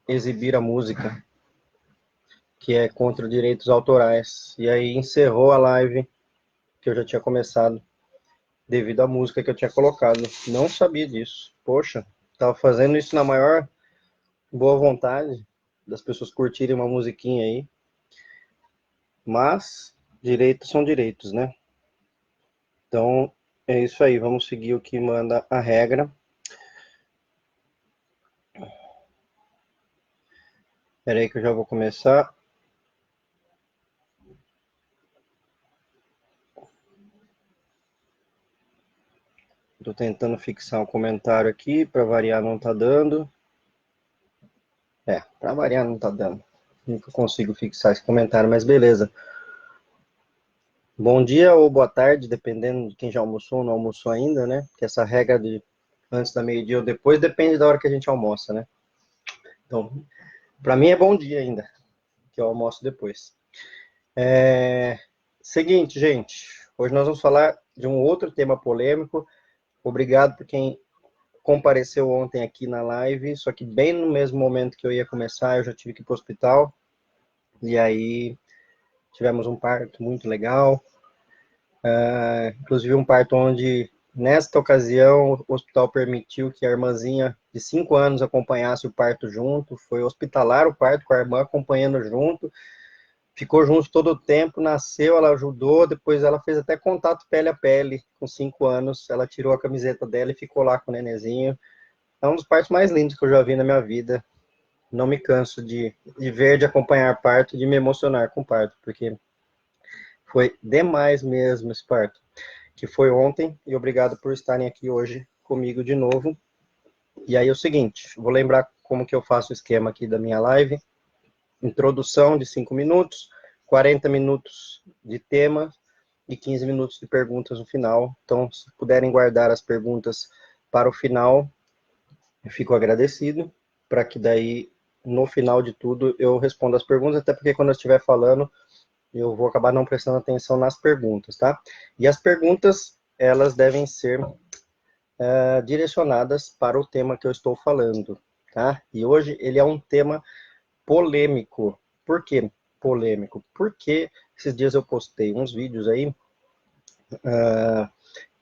exibir a música, que é contra direitos autorais. E aí encerrou a live que eu já tinha começado, devido à música que eu tinha colocado. Não sabia disso. Poxa, tava fazendo isso na maior boa vontade, das pessoas curtirem uma musiquinha aí. Mas direitos são direitos, né? Então, é isso aí. Vamos seguir o que manda a regra. Espera aí que eu já vou começar. Estou tentando fixar um comentário aqui, para variar não tá dando. Para variar não tá dando. Nunca consigo fixar esse comentário, mas beleza. Bom dia ou boa tarde, dependendo de quem já almoçou ou não almoçou ainda, né? Que essa regra de antes da meio-dia ou depois depende da hora que a gente almoça, né? Então, para mim é bom dia ainda, que eu almoço depois. Seguinte, gente. Hoje nós vamos falar de um outro tema polêmico. Obrigado por quem compareceu ontem aqui na live, só que bem no mesmo momento que eu ia começar, eu já tive que ir para o hospital. E aí tivemos um parto muito legal. Inclusive um parto onde, nesta ocasião, o hospital permitiu que a irmãzinha de 5 anos acompanhasse o parto junto. Foi hospitalar o parto com a irmã acompanhando junto. Ficou junto todo o tempo, nasceu, ela ajudou, depois ela fez até contato pele a pele, com 5 anos, ela tirou a camiseta dela e ficou lá com o nenenzinho. É um dos partos mais lindos que eu já vi na minha vida. Não me canso de ver, de acompanhar parto, de me emocionar com parto, porque foi demais mesmo esse parto, que foi ontem, e obrigado por estarem aqui hoje comigo de novo. E aí é o seguinte, vou lembrar como que eu faço o esquema aqui da minha live. Introdução de 5 minutos, 40 minutos de tema e 15 minutos de perguntas no final. Então, se puderem guardar as perguntas para o final, eu fico agradecido, para que daí, no final de tudo, eu responda as perguntas, até porque quando eu estiver falando, eu vou acabar não prestando atenção nas perguntas, tá? E as perguntas, elas devem ser direcionadas para o tema que eu estou falando, tá? E hoje ele é um tema polêmico. Por que polêmico? Porque esses dias eu postei uns vídeos aí,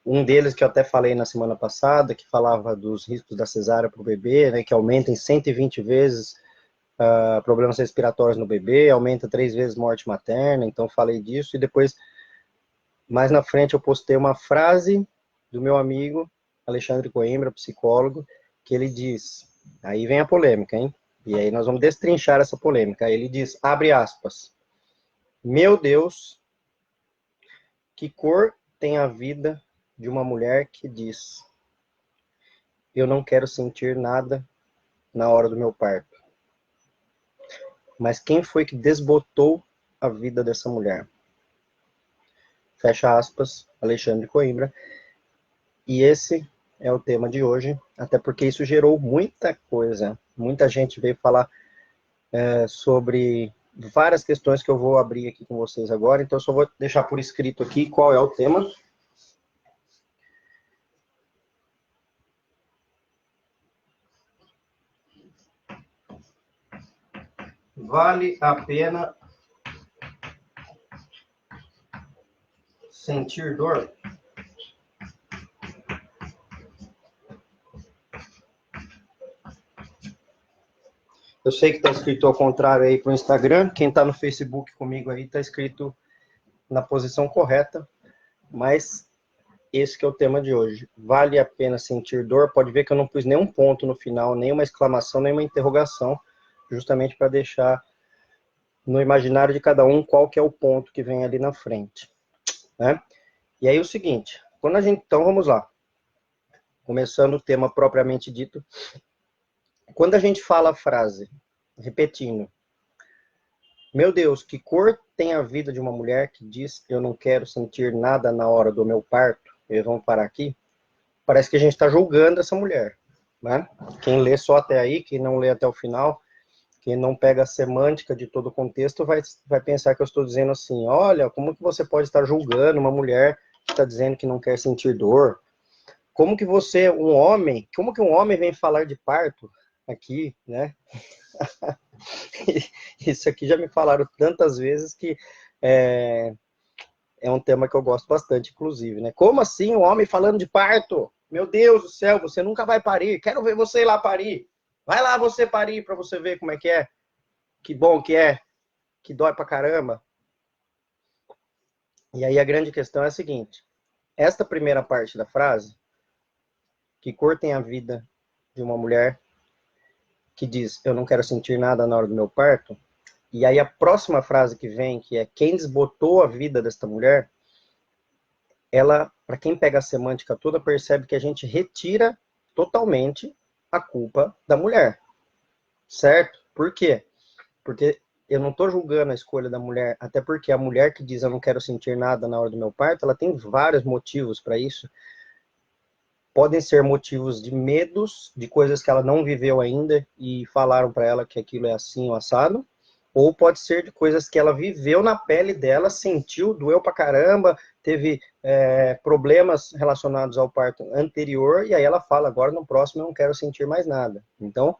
um deles que eu até falei na semana passada, que falava dos riscos da cesárea para o bebê, né, que aumenta em 120 vezes problemas respiratórios no bebê, aumenta 3 vezes morte materna, então falei disso, e depois, mais na frente, eu postei uma frase do meu amigo Alexandre Coimbra, psicólogo, que ele diz, aí vem a polêmica, hein? E aí nós vamos destrinchar essa polêmica. Ele diz, abre aspas, meu Deus, que cor tem a vida de uma mulher que diz, eu não quero sentir nada na hora do meu parto. Mas quem foi que desbotou a vida dessa mulher? Fecha aspas, Alexandre Coimbra. E esse é o tema de hoje, até porque isso gerou muita coisa. Muita gente veio falar sobre várias questões que eu vou abrir aqui com vocês agora, então eu só vou deixar por escrito aqui qual é o tema. Vale a pena sentir dor? Eu sei que está escrito ao contrário aí para o Instagram, quem está no Facebook comigo aí está escrito na posição correta, mas esse que é o tema de hoje. Vale a pena sentir dor? Pode ver que eu não pus nenhum ponto no final, nem uma exclamação, nem uma interrogação, justamente para deixar no imaginário de cada um qual que é o ponto que vem ali na frente, né? E aí o seguinte, quando a gente, então vamos lá, começando o tema propriamente dito, quando a gente fala a frase, repetindo, meu Deus, que cor tem a vida de uma mulher que diz eu não quero sentir nada na hora do meu parto, e vamos parar aqui, parece que a gente está julgando essa mulher, né? Quem lê só até aí, quem não lê até o final, quem não pega a semântica de todo o contexto, vai pensar que eu estou dizendo assim, olha, como que você pode estar julgando uma mulher que está dizendo que não quer sentir dor? Como que você, um homem, como que um homem vem falar de parto aqui, né? Isso aqui já me falaram tantas vezes que é um tema que eu gosto bastante, inclusive, né? Como assim um homem falando de parto? Meu Deus do céu, você nunca vai parir. Quero ver você ir lá parir. Vai lá você parir para você ver como é que é. Que bom que é. Que dói pra caramba. E aí a grande questão é a seguinte. Esta primeira parte da frase, que cortem a vida de uma mulher que diz, eu não quero sentir nada na hora do meu parto, e aí a próxima frase que vem, que é quem desbotou a vida desta mulher, ela, para quem pega a semântica toda, percebe que a gente retira totalmente a culpa da mulher, certo? Por quê? Porque eu não estou julgando a escolha da mulher, até porque a mulher que diz eu não quero sentir nada na hora do meu parto, ela tem vários motivos para isso. Podem ser motivos de medos, de coisas que ela não viveu ainda e falaram para ela que aquilo é assim ou assado, ou pode ser de coisas que ela viveu na pele dela, sentiu, doeu pra caramba, teve problemas relacionados ao parto anterior, e aí ela fala, agora no próximo eu não quero sentir mais nada. Então,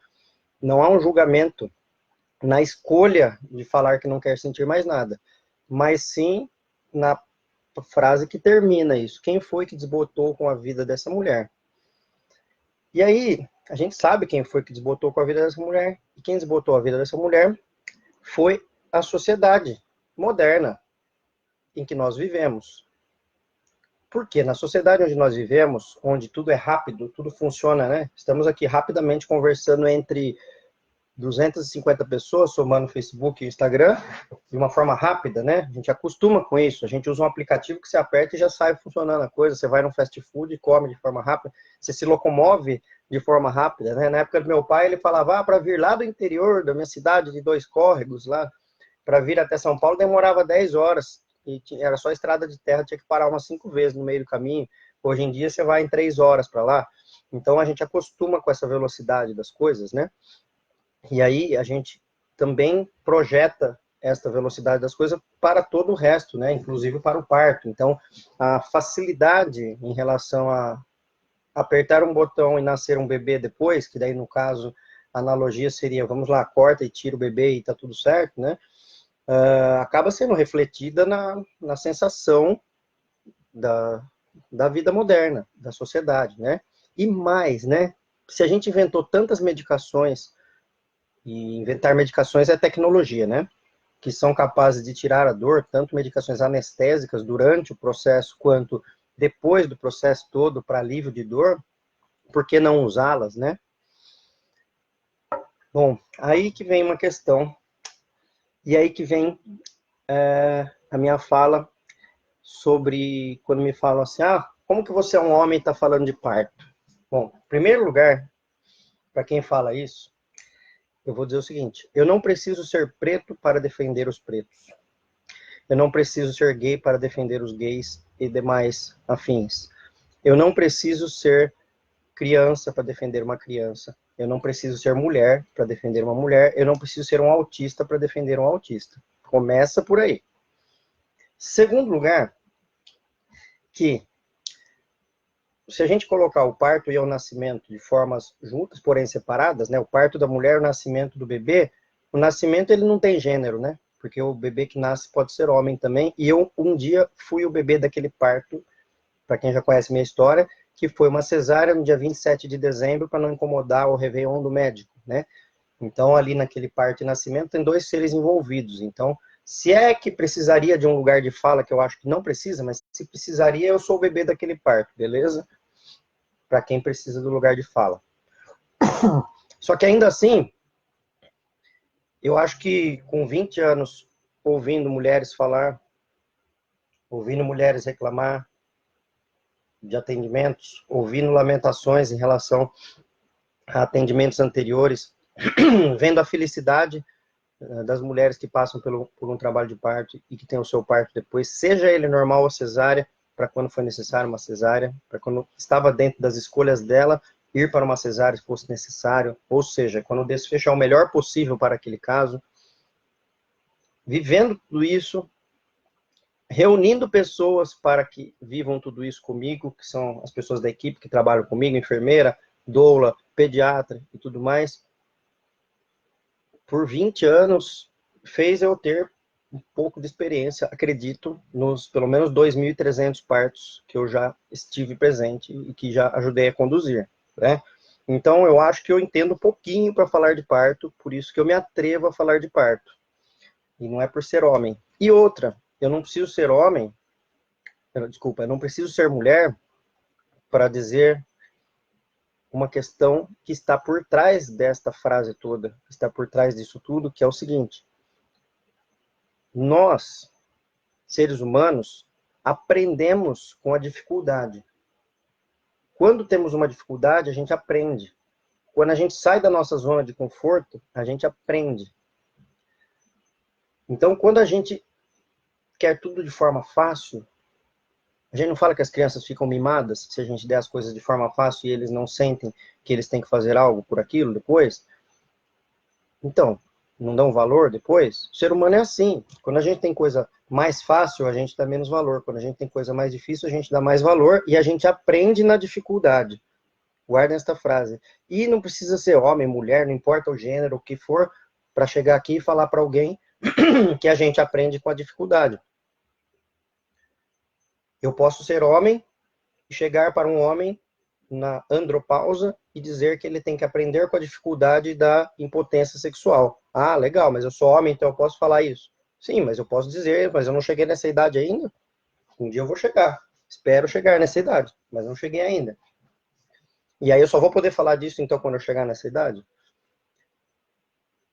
não há um julgamento na escolha de falar que não quer sentir mais nada, mas sim na frase que termina isso. Quem foi que desbotou com a vida dessa mulher? E aí, a gente sabe quem foi que desbotou com a vida dessa mulher. E quem desbotou a vida dessa mulher foi a sociedade moderna em que nós vivemos. Porque na sociedade onde nós vivemos, onde tudo é rápido, tudo funciona, né? Estamos aqui rapidamente conversando entre 250 pessoas, somando Facebook e Instagram, de uma forma rápida, né? A gente acostuma com isso. A gente usa um aplicativo que você aperta e já sai funcionando a coisa. Você vai num fast food e come de forma rápida. Você se locomove de forma rápida, né? Na época do meu pai, ele falava, para vir lá do interior da minha cidade, de Dois Córregos, lá, para vir até São Paulo, demorava 10 horas. E era só estrada de terra, tinha que parar umas 5 vezes no meio do caminho. Hoje em dia, você vai em 3 horas para lá. Então, a gente acostuma com essa velocidade das coisas, né? E aí, a gente também projeta esta velocidade das coisas para todo o resto, né? Inclusive para o parto. Então, a facilidade em relação a apertar um botão e nascer um bebê depois, que daí, no caso, a analogia seria, vamos lá, corta e tira o bebê e tá tudo certo, né? Acaba sendo refletida na sensação da vida moderna, da sociedade, né? E mais, né? Se a gente inventou tantas medicações, e inventar medicações é tecnologia, né? Que são capazes de tirar a dor, tanto medicações anestésicas durante o processo, quanto depois do processo todo para alívio de dor, por que não usá-las, né? Bom, aí que vem uma questão, e aí que vem a minha fala sobre, quando me falam assim, como que você é um homem e está falando de parto? Bom, em primeiro lugar, para quem fala isso, eu vou dizer o seguinte, eu não preciso ser preto para defender os pretos. Eu não preciso ser gay para defender os gays e demais afins. Eu não preciso ser criança para defender uma criança. Eu não preciso ser mulher para defender uma mulher. Eu não preciso ser um autista para defender um autista. Começa por aí. Segundo lugar, que se a gente colocar o parto e o nascimento de formas juntas, porém separadas, né? O parto da mulher, o nascimento do bebê, o nascimento ele não tem gênero, né? Porque o bebê que nasce pode ser homem também. E eu um dia fui o bebê daquele parto, para quem já conhece minha história, que foi uma cesárea no dia 27 de dezembro para não incomodar o Réveillon do médico, né? Então ali naquele parto e nascimento tem dois seres envolvidos. Então, se é que precisaria de um lugar de fala, que eu acho que não precisa, mas se precisaria, eu sou o bebê daquele parto, beleza? Para quem precisa do lugar de fala. Só que ainda assim, eu acho que com 20 anos ouvindo mulheres falar, ouvindo mulheres reclamar de atendimentos, ouvindo lamentações em relação a atendimentos anteriores, vendo a felicidade das mulheres que passam por um trabalho de parto e que tem o seu parto depois, seja ele normal ou cesárea, para quando foi necessário uma cesárea, para quando estava dentro das escolhas dela, ir para uma cesárea se fosse necessário, ou seja, quando o desfecho é o melhor possível para aquele caso, vivendo tudo isso, reunindo pessoas para que vivam tudo isso comigo, que são as pessoas da equipe que trabalham comigo, enfermeira, doula, pediatra e tudo mais. por 20 anos, fez eu ter um pouco de experiência, acredito, nos pelo menos 2.300 partos que eu já estive presente e que já ajudei a conduzir, né? Então, eu acho que eu entendo um pouquinho para falar de parto, por isso que eu me atrevo a falar de parto. E não é por ser homem. E outra, eu não preciso ser homem, desculpa, eu não preciso ser mulher para dizer uma questão que está por trás desta frase toda, que está por trás disso tudo, que é o seguinte: nós, seres humanos, aprendemos com a dificuldade. Quando temos uma dificuldade, a gente aprende. Quando a gente sai da nossa zona de conforto, a gente aprende. Então, quando a gente quer tudo de forma fácil, a gente não fala que as crianças ficam mimadas se a gente der as coisas de forma fácil e eles não sentem que eles têm que fazer algo por aquilo depois? Então, não dão valor depois? O ser humano é assim. Quando a gente tem coisa mais fácil, a gente dá menos valor. Quando a gente tem coisa mais difícil, a gente dá mais valor e a gente aprende na dificuldade. Guardem esta frase. E não precisa ser homem, mulher, não importa o gênero, o que for, para chegar aqui e falar para alguém que a gente aprende com a dificuldade. Eu posso ser homem e chegar para um homem na andropausa e dizer que ele tem que aprender com a dificuldade da impotência sexual. Ah, legal, mas eu sou homem, então eu posso falar isso. Sim, mas eu posso dizer, mas eu não cheguei nessa idade ainda. Um dia eu vou chegar. Espero chegar nessa idade, mas não cheguei ainda. E aí eu só vou poder falar disso, então, quando eu chegar nessa idade?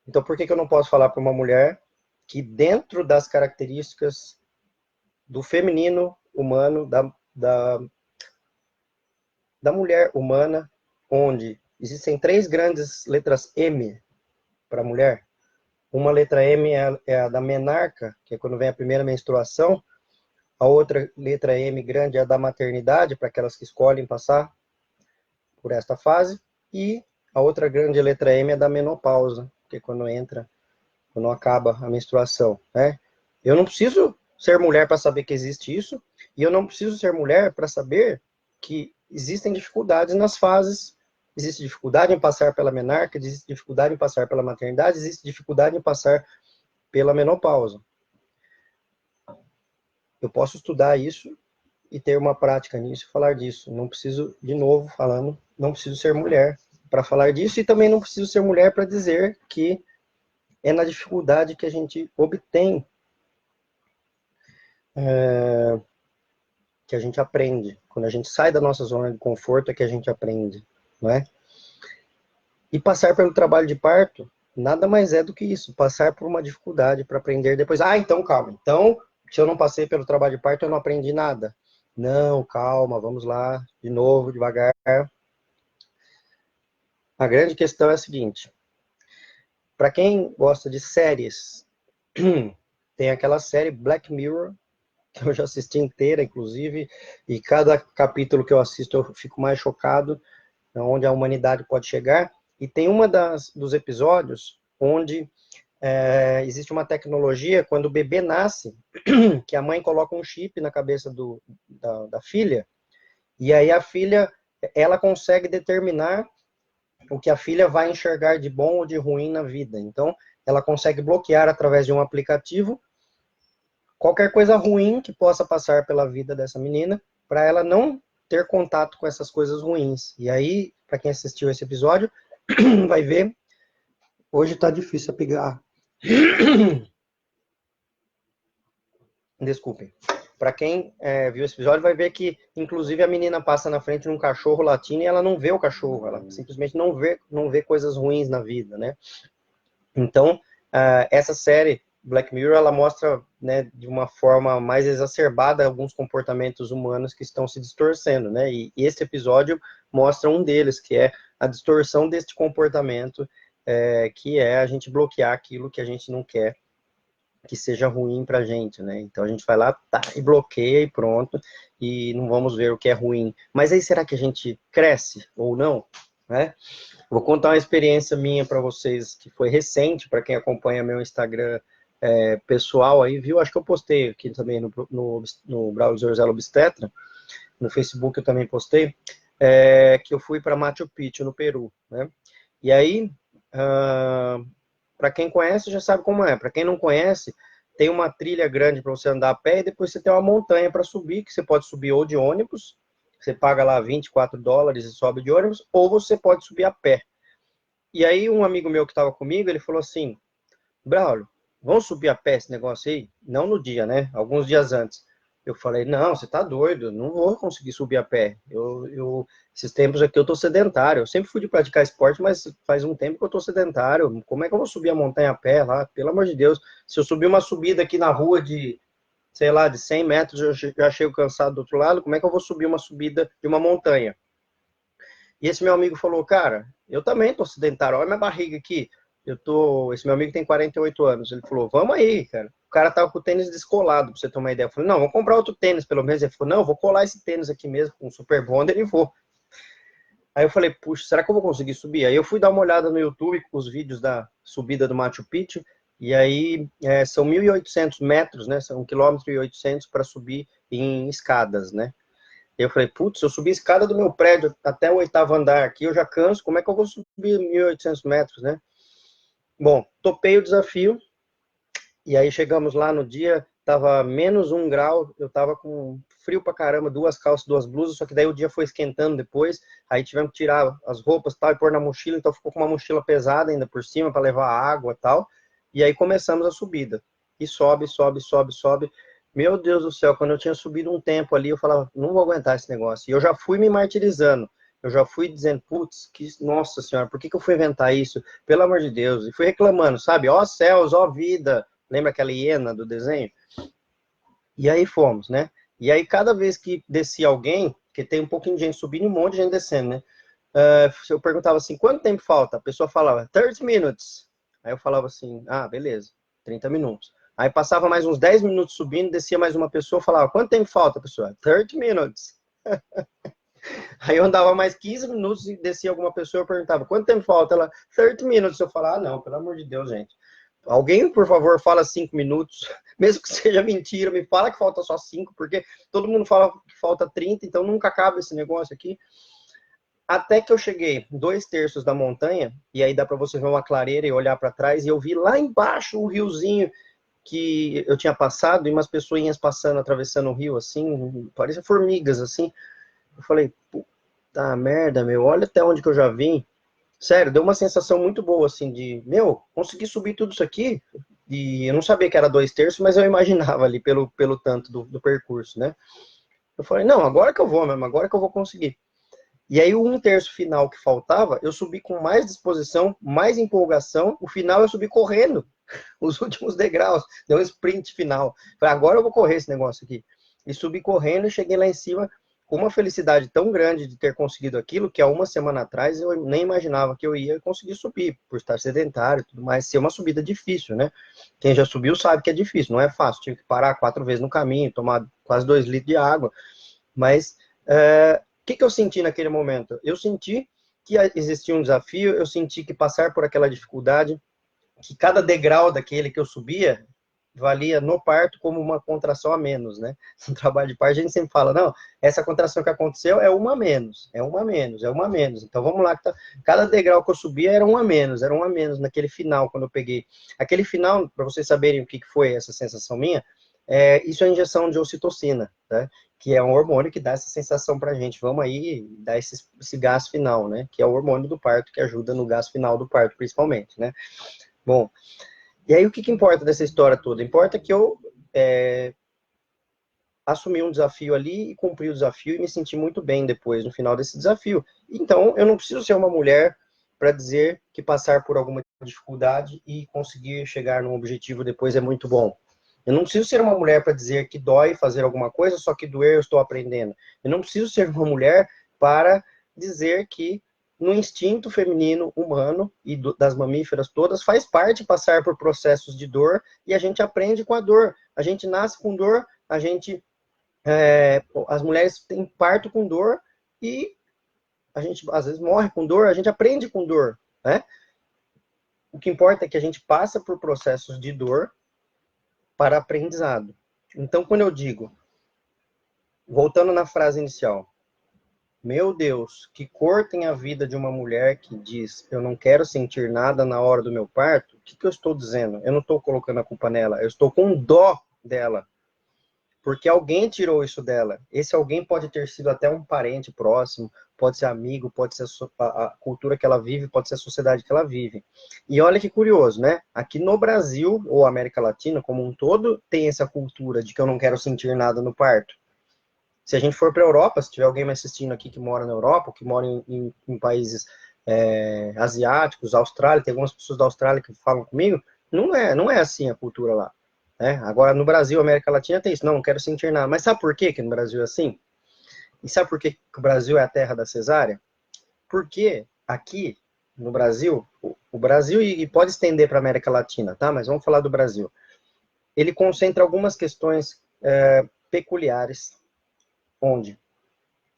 Então, por que eu não posso falar para uma mulher que, dentro das características do feminino humano, da mulher humana, onde existem 3 grandes letras M para mulher. Uma letra M é a da menarca, que é quando vem a primeira menstruação. A outra letra M grande é a da maternidade, para aquelas que escolhem passar por esta fase. E a outra grande letra M é da menopausa, que é quando acaba a menstruação, né? Eu não preciso ser mulher para saber que existe isso, e eu não preciso ser mulher para saber que existem dificuldades nas fases. Existe dificuldade em passar pela menarca, existe dificuldade em passar pela maternidade, existe dificuldade em passar pela menopausa. Eu posso estudar isso e ter uma prática nisso e falar disso. Não preciso, de novo falando, não preciso ser mulher para falar disso, e também não preciso ser mulher para dizer que é na dificuldade que a gente obtém, que a gente aprende. Quando a gente sai da nossa zona de conforto é que a gente aprende, não é? E passar pelo trabalho de parto nada mais é do que isso, passar por uma dificuldade para aprender depois. Ah, então calma. Então, se eu não passei pelo trabalho de parto, eu não aprendi nada. Não, calma, vamos lá, de novo, devagar. A grande questão é a seguinte: para quem gosta de séries, tem aquela série Black Mirror, que eu já assisti inteira, inclusive, e cada capítulo que eu assisto eu fico mais chocado, onde a humanidade pode chegar. E tem dos episódios onde existe uma tecnologia, quando o bebê nasce, que a mãe coloca um chip na cabeça da filha, e aí a filha, ela consegue determinar o que a filha vai enxergar de bom ou de ruim na vida. Então, ela consegue bloquear através de um aplicativo qualquer coisa ruim que possa passar pela vida dessa menina, para ela não ter contato com essas coisas ruins. E aí, para quem assistiu esse episódio, vai ver, hoje tá difícil pegar. Desculpem. Para quem viu esse episódio, vai ver que, inclusive, a menina passa na frente de um cachorro latino e ela não vê o cachorro, ela simplesmente não vê coisas ruins na vida, né? Então, essa série Black Mirror, ela mostra, né, de uma forma mais exacerbada alguns comportamentos humanos que estão se distorcendo, né? E esse episódio mostra um deles, que é a distorção deste comportamento, que é a gente bloquear aquilo que a gente não quer que seja ruim pra gente, né? Então a gente vai lá, tá, e bloqueia e pronto, e não vamos ver o que é ruim. Mas aí será que a gente cresce ou não, né? Vou contar uma experiência minha para vocês, que foi recente, para quem acompanha meu Instagram pessoal aí, viu? Acho que eu postei aqui também no Browser Zelo Obstetra, no Facebook eu também postei, que eu fui para Machu Picchu, no Peru, né? E aí, para quem conhece já sabe como é. Para quem não conhece, tem uma trilha grande para você andar a pé e depois você tem uma montanha para subir, que você pode subir ou de ônibus, você paga lá $24 e sobe de ônibus, ou você pode subir a pé. E aí um amigo meu que estava comigo, ele falou assim, Braulio, vamos subir a pé esse negócio aí? Não no dia, né? Alguns dias antes. Eu falei, não, você tá doido, não vou conseguir subir a pé. Esses tempos aqui eu tô sedentário. Eu sempre fui de praticar esporte, mas faz um tempo que eu tô sedentário. Como é que eu vou subir a montanha a pé lá? Pelo amor de Deus. Se eu subir uma subida aqui na rua de, sei lá, de 100 metros, eu já chego cansado do outro lado. Como é que eu vou subir uma subida de uma montanha? E esse meu amigo falou, cara, eu também tô sedentário, olha minha barriga aqui. Esse meu amigo tem 48 anos. Ele falou, vamos aí, cara. O cara tava com o tênis descolado, pra você ter uma ideia. Eu falei, não, vamos comprar outro tênis, pelo menos. Ele falou, não, vou colar esse tênis aqui mesmo, com Super Bonder e vou. Aí eu falei, puxa, será que eu vou conseguir subir? Aí eu fui dar uma olhada no YouTube, com os vídeos da subida do Machu Picchu, e aí são 1.800 metros, né? São 1,8 km para subir em escadas, né? Eu falei, putz, se eu subir a escada do meu prédio até o 8º andar aqui, eu já canso, como é que eu vou subir 1.800 metros, né? Bom, topei o desafio, e aí chegamos lá no dia, tava -1 grau, eu tava com frio pra caramba, 2 calças, 2 blusas, só que daí o dia foi esquentando depois, aí tivemos que tirar as roupas e tal, e pôr na mochila, então ficou com uma mochila pesada ainda por cima, para levar água e tal, e aí começamos a subida, e sobe, sobe, sobe, sobe, meu Deus do céu, quando eu tinha subido um tempo ali, eu falava, não vou aguentar esse negócio, e eu já fui me martirizando, eu já fui dizendo, putz, nossa senhora, por que eu fui inventar isso? Pelo amor de Deus, e fui reclamando, sabe, ó céus, ó vida. Lembra aquela hiena do desenho? E aí fomos, né? E aí cada vez que descia alguém, que tem um pouquinho de gente subindo e um monte de gente descendo, né? Eu perguntava assim, quanto tempo falta? A pessoa falava, 30 minutes. Aí eu falava assim, ah, beleza, 30 minutos. Aí passava mais uns 10 minutos subindo, descia mais uma pessoa, falava, quanto tempo falta, pessoa? 30 minutes. Aí eu andava mais 15 minutos e descia alguma pessoa, eu perguntava, quanto tempo falta? Ela, 30 minutos. Eu falava, ah, não, pelo amor de Deus, gente. Alguém, por favor, fala 5 minutos, mesmo que seja mentira, me fala que falta só 5, porque todo mundo fala que falta 30, então nunca acaba esse negócio aqui. Até que eu cheguei 2/3 da montanha, e aí dá para você ver uma clareira e olhar para trás, e eu vi lá embaixo o riozinho que eu tinha passado, e umas pessoinhas passando, atravessando o rio, assim, parecia formigas, assim. Eu falei, puta merda, meu, olha até onde que eu já vim. Sério, deu uma sensação muito boa, assim, de, meu, consegui subir tudo isso aqui, e eu não sabia que era 2/3, mas eu imaginava ali pelo tanto do percurso, né? Eu falei, não, agora que eu vou mesmo, agora que eu vou conseguir. E aí o 1/3 final que faltava, eu subi com mais disposição, mais empolgação, o final eu subi correndo, os últimos degraus, deu um sprint final. Falei, agora eu vou correr esse negócio aqui. E subi correndo e cheguei lá em cima com uma felicidade tão grande de ter conseguido aquilo, que há uma semana atrás eu nem imaginava que eu ia conseguir subir, por estar sedentário e tudo mais, ser uma subida difícil, né? Quem já subiu sabe que é difícil, não é fácil, tive que parar 4 vezes no caminho, tomar quase 2 litros de água, mas o que eu senti naquele momento? Eu senti que existia um desafio, eu senti que passar por aquela dificuldade, que cada degrau daquele que eu subia valia no parto como uma contração a menos, né? No trabalho de parto a gente sempre fala, não, essa contração que aconteceu é uma a menos, é uma a menos, é uma a menos. Então vamos lá, cada degrau que eu subia era um a menos, era um a menos naquele final, quando eu peguei. Aquele final, para vocês saberem o que foi essa sensação minha, isso é a injeção de ocitocina, né? Que é um hormônio que dá essa sensação pra gente, vamos aí dar esse gás final, né? Que é o hormônio do parto, que ajuda no gás final do parto, principalmente, né? Bom, e aí o que importa dessa história toda? Importa que eu assumi um desafio ali e cumpri o desafio e me senti muito bem depois, no final desse desafio. Então, eu não preciso ser uma mulher para dizer que passar por alguma dificuldade e conseguir chegar num objetivo depois é muito bom. Eu não preciso ser uma mulher para dizer que dói fazer alguma coisa, só que doer eu estou aprendendo. Eu não preciso ser uma mulher para dizer que no instinto feminino humano e das mamíferas todas faz parte passar por processos de dor e a gente aprende com a dor. A gente nasce com dor, a gente as mulheres têm parto com dor e a gente às vezes morre com dor, a gente aprende com dor, né? O que importa é que a gente passa por processos de dor para aprendizado. Então, quando eu digo, voltando na frase inicial, meu Deus, que cortem a vida de uma mulher que diz, eu não quero sentir nada na hora do meu parto, o que, que eu estou dizendo? Eu não estou colocando a culpa nela, eu estou com dó dela, porque alguém tirou isso dela. Esse alguém pode ter sido até um parente próximo, pode ser amigo, pode ser a cultura que ela vive, pode ser a sociedade que ela vive. E olha que curioso, né? Aqui no Brasil, ou América Latina como um todo, tem essa cultura de que eu não quero sentir nada no parto. Se a gente for para a Europa, se tiver alguém me assistindo aqui que mora na Europa, que mora em países asiáticos, Austrália, tem algumas pessoas da Austrália que falam comigo, não é assim a cultura lá. Né? Agora, no Brasil, América Latina tem isso, não quero sentir nada. Mas sabe por que no Brasil é assim? E sabe por que o Brasil é a terra da cesárea? Porque aqui, no Brasil, o Brasil, e pode estender para a América Latina, tá? Mas vamos falar do Brasil. Ele concentra algumas questões peculiares, onde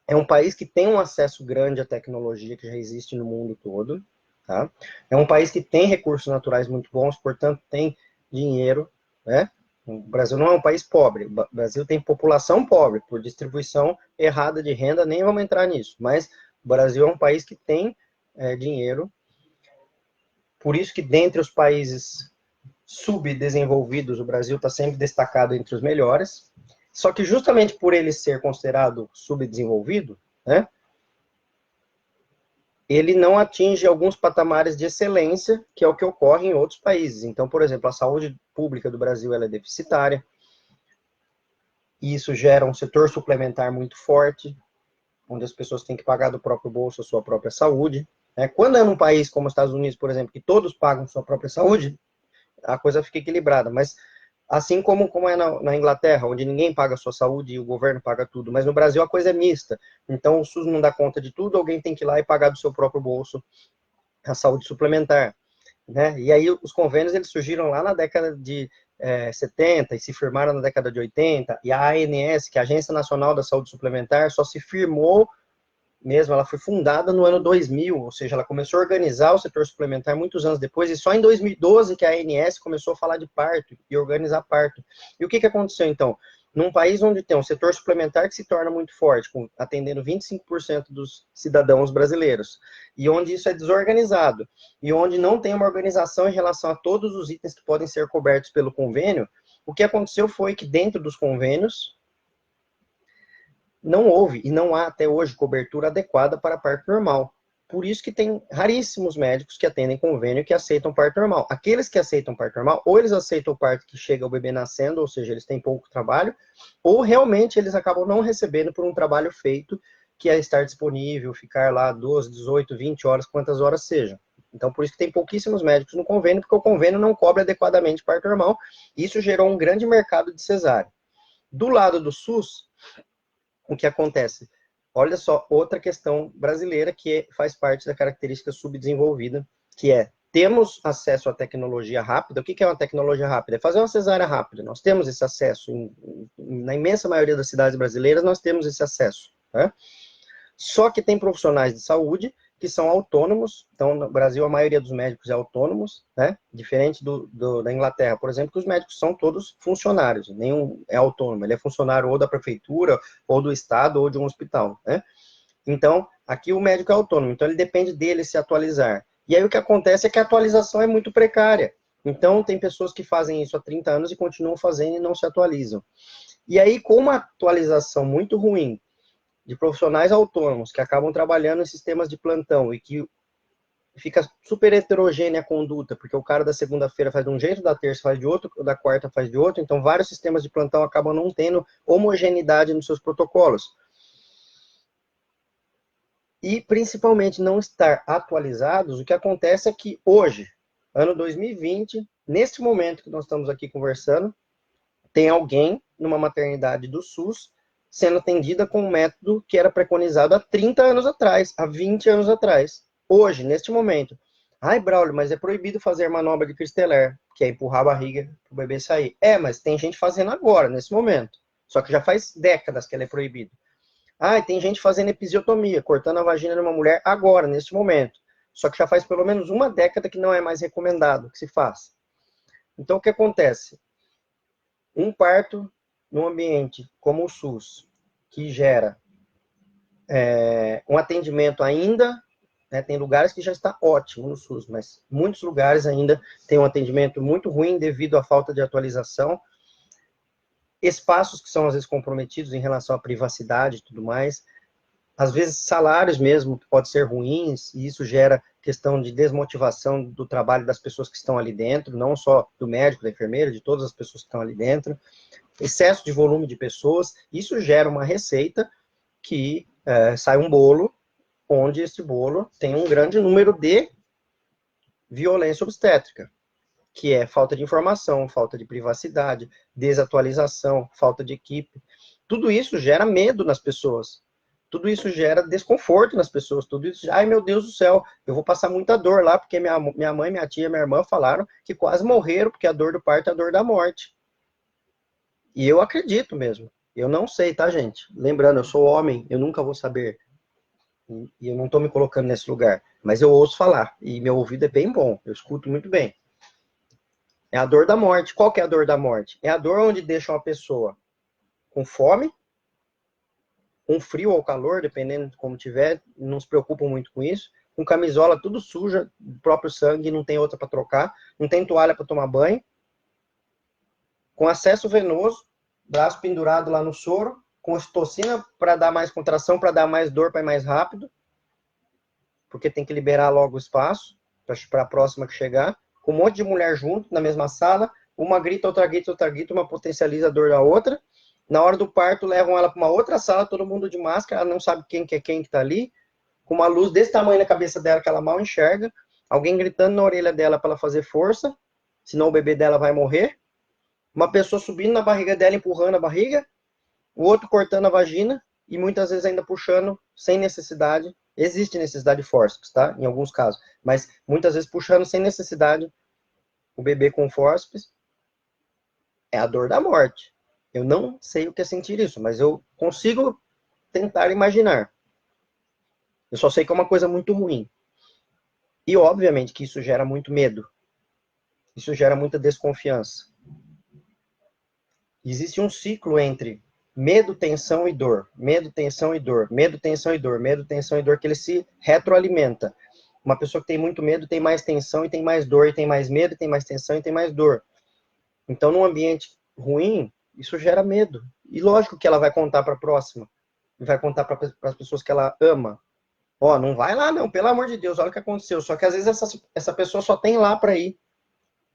é um país que tem um acesso grande à tecnologia que já existe no mundo todo, tá? É um país que tem recursos naturais muito bons, portanto tem dinheiro, né? O Brasil não é um país pobre, o Brasil tem população pobre por distribuição errada de renda, nem vamos entrar nisso, mas o Brasil é um país que tem dinheiro, por isso que dentre os países subdesenvolvidos, o Brasil está sempre destacado entre os melhores, só que justamente por ele ser considerado subdesenvolvido, né, ele não atinge alguns patamares de excelência, que é o que ocorre em outros países. Então, por exemplo, a saúde pública do Brasil ela é deficitária, e isso gera um setor suplementar muito forte, onde as pessoas têm que pagar do próprio bolso a sua própria saúde. Né? Quando é num país como os Estados Unidos, por exemplo, que todos pagam sua própria saúde, a coisa fica equilibrada. Mas assim como é na Inglaterra, onde ninguém paga a sua saúde e o governo paga tudo, mas no Brasil a coisa é mista. Então o SUS não dá conta de tudo, alguém tem que ir lá e pagar do seu próprio bolso a saúde suplementar. Né? E aí os convênios eles surgiram lá na década de 70 e se firmaram na década de 80, e a ANS, que é a Agência Nacional da Saúde Suplementar, só se firmou mesmo, ela foi fundada no ano 2000, ou seja, ela começou a organizar o setor suplementar muitos anos depois, e só em 2012 que a ANS começou a falar de parto e organizar parto. E o que aconteceu, então? Num país onde tem um setor suplementar que se torna muito forte, atendendo 25% dos cidadãos brasileiros, e onde isso é desorganizado, e onde não tem uma organização em relação a todos os itens que podem ser cobertos pelo convênio, o que aconteceu foi que dentro dos convênios, não houve e não há até hoje cobertura adequada para parto normal. Por isso que tem raríssimos médicos que atendem convênio que aceitam parto normal. Aqueles que aceitam parto normal, ou eles aceitam o parto que chega o bebê nascendo, ou seja, eles têm pouco trabalho, ou realmente eles acabam não recebendo por um trabalho feito, que é estar disponível, ficar lá 12, 18, 20 horas, quantas horas seja. Então, por isso que tem pouquíssimos médicos no convênio, porque o convênio não cobre adequadamente parto normal. Isso gerou um grande mercado de cesárea. Do lado do SUS, o que acontece? Olha só, outra questão brasileira que faz parte da característica subdesenvolvida, que é temos acesso à tecnologia rápida. O que é uma tecnologia rápida? É fazer uma cesárea rápida. Nós temos esse acesso. Na imensa maioria das cidades brasileiras, nós temos esse acesso. Né? Só que tem profissionais de saúde que são autônomos. Então, no Brasil, a maioria dos médicos é autônomos, né? Diferente da Inglaterra, por exemplo, que os médicos são todos funcionários. Nenhum é autônomo. Ele é funcionário ou da prefeitura, ou do estado, ou de um hospital, né? Então, aqui o médico é autônomo. Então, ele depende dele se atualizar. E aí, o que acontece é que a atualização é muito precária. Então, tem pessoas que fazem isso há 30 anos e continuam fazendo e não se atualizam. E aí, com uma atualização muito ruim de profissionais autônomos que acabam trabalhando em sistemas de plantão e que fica super heterogênea a conduta, porque o cara da segunda-feira faz de um jeito, da terça faz de outro, da quarta faz de outro, então vários sistemas de plantão acabam não tendo homogeneidade nos seus protocolos. E principalmente não estar atualizados, o que acontece é que hoje, ano 2020, neste momento que nós estamos aqui conversando, tem alguém numa maternidade do SUS sendo atendida com um método que era preconizado há 30 anos atrás, há 20 anos atrás. Hoje, neste momento. Ai, Braulio, mas é proibido fazer manobra de Christeler, que é empurrar a barriga para o bebê sair. É, mas tem gente fazendo agora, nesse momento. Só que já faz décadas que ela é proibida. Ah, tem gente fazendo episiotomia, cortando a vagina de uma mulher agora, neste momento. Só que já faz pelo menos uma década que não é mais recomendado que se faça. Então, o que acontece? Um parto num ambiente como o SUS, que gera um atendimento ainda, né, tem lugares que já está ótimo no SUS, mas muitos lugares ainda tem um atendimento muito ruim devido à falta de atualização, espaços que são às vezes comprometidos em relação à privacidade e tudo mais, às vezes salários mesmo podem ser ruins, e isso gera questão de desmotivação do trabalho das pessoas que estão ali dentro, não só do médico, da enfermeira, de todas as pessoas que estão ali dentro, excesso de volume de pessoas, isso gera uma receita que sai um bolo, onde esse bolo tem um grande número de violência obstétrica, que é falta de informação, falta de privacidade, desatualização, falta de equipe. Tudo isso gera medo nas pessoas. Tudo isso gera desconforto nas pessoas. Tudo isso, ai meu Deus do céu, eu vou passar muita dor lá, porque minha mãe, minha tia, minha irmã falaram que quase morreram, porque a dor do parto é a dor da morte. E eu acredito mesmo. Eu não sei, tá, gente? Lembrando, eu sou homem, eu nunca vou saber. E eu não estou me colocando nesse lugar. Mas eu ouço falar. E meu ouvido é bem bom. Eu escuto muito bem. É a dor da morte. Qual que é a dor da morte? É a dor onde deixa uma pessoa com fome, com frio ou calor, dependendo de como tiver. Não se preocupam muito com isso. Com camisola tudo suja, próprio sangue, não tem outra para trocar. Não tem toalha para tomar banho. Com acesso venoso, braço pendurado lá no soro, com ocitocina para dar mais contração, para dar mais dor, para ir mais rápido, porque tem que liberar logo o espaço para a próxima que chegar, com um monte de mulher junto, na mesma sala, uma grita, outra grita, outra grita, uma potencializa a dor da outra. Na hora do parto, levam ela para uma outra sala, todo mundo de máscara, ela não sabe quem que está ali, com uma luz desse tamanho na cabeça dela que ela mal enxerga, alguém gritando na orelha dela para ela fazer força, senão o bebê dela vai morrer. Uma pessoa subindo na barriga dela, empurrando a barriga, o outro cortando a vagina e muitas vezes ainda puxando sem necessidade. Existe necessidade de fórceps, tá? Em alguns casos. Mas muitas vezes puxando sem necessidade o bebê com fórceps. É a dor da morte. Eu não sei o que é sentir isso, mas eu consigo tentar imaginar. Eu só sei que é uma coisa muito ruim. E obviamente que isso gera muito medo. Isso gera muita desconfiança. Existe um ciclo entre medo, tensão e dor. Medo, tensão e dor. Medo, tensão e dor. Medo, tensão e dor, que ele se retroalimenta. Uma pessoa que tem muito medo tem mais tensão e tem mais dor, e tem mais medo, e tem mais tensão e tem mais dor. Então, num ambiente ruim, isso gera medo. E lógico que ela vai contar para a próxima. E vai contar para as pessoas que ela ama. Ó, não vai lá não, pelo amor de Deus, olha o que aconteceu. Só que às vezes essa pessoa só tem lá para ir.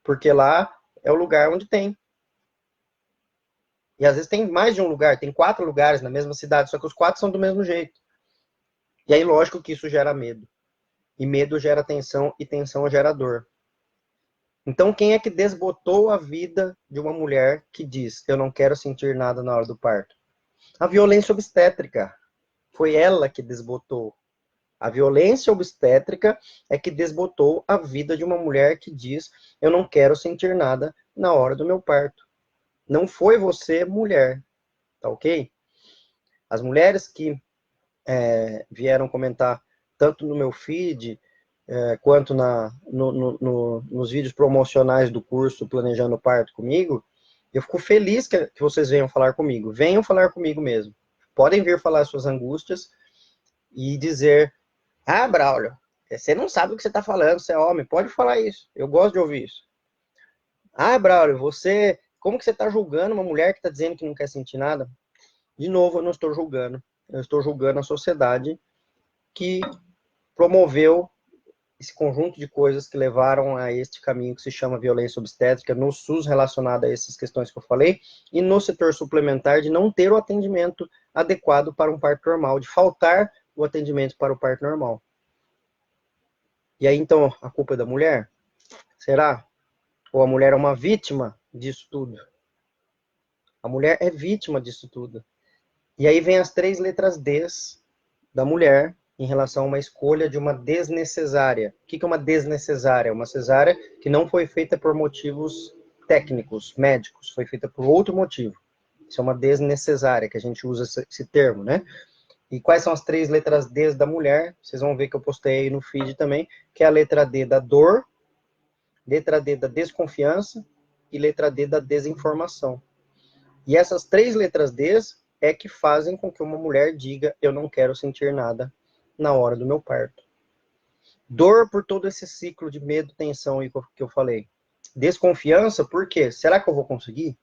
Porque lá é o lugar onde tem. E às vezes tem mais de um lugar, tem 4 lugares na mesma cidade, só que os 4 são do mesmo jeito. E aí, lógico que isso gera medo. E medo gera tensão, e tensão gera dor. Então, quem é que desbotou a vida de uma mulher que diz, eu não quero sentir nada na hora do parto? A violência obstétrica. Foi ela que desbotou. A violência obstétrica é que desbotou a vida de uma mulher que diz, eu não quero sentir nada na hora do meu parto. Não foi você, mulher. Tá ok? As mulheres que vieram comentar tanto no meu feed, quanto nos vídeos promocionais do curso Planejando o Parto comigo, eu fico feliz que vocês venham falar comigo. Venham falar comigo mesmo. Podem vir falar suas angústias e dizer, ah, Braulio, você não sabe o que você está falando, você é homem. Pode falar isso. Eu gosto de ouvir isso. Ah, Braulio, como que você está julgando uma mulher que está dizendo que não quer sentir nada? De novo, eu não estou julgando. Eu estou julgando a sociedade que promoveu esse conjunto de coisas que levaram a este caminho que se chama violência obstétrica, no SUS relacionado a essas questões que eu falei, e no setor suplementar de não ter o atendimento adequado para um parto normal, de faltar o atendimento para o parto normal. E aí, então, a culpa é da mulher? Será? Ou a mulher é uma vítima disso tudo? A mulher é vítima disso tudo. E aí vem as 3 letras Ds da mulher em relação a uma escolha de uma desnecessária. O que é uma desnecessária? Uma cesárea que não foi feita por motivos técnicos, médicos, foi feita por outro motivo. Isso é uma desnecessária, que a gente usa esse termo, né? E quais são as 3 letras D da mulher? Vocês vão ver que eu postei aí no feed também, que é a letra D da dor, letra D da desconfiança e letra D da desinformação. E essas 3 letras D é que fazem com que uma mulher diga: eu não quero sentir nada na hora do meu parto. Dor por todo esse ciclo de medo, tensão aí que eu falei. Desconfiança, por quê? Será que eu vou conseguir?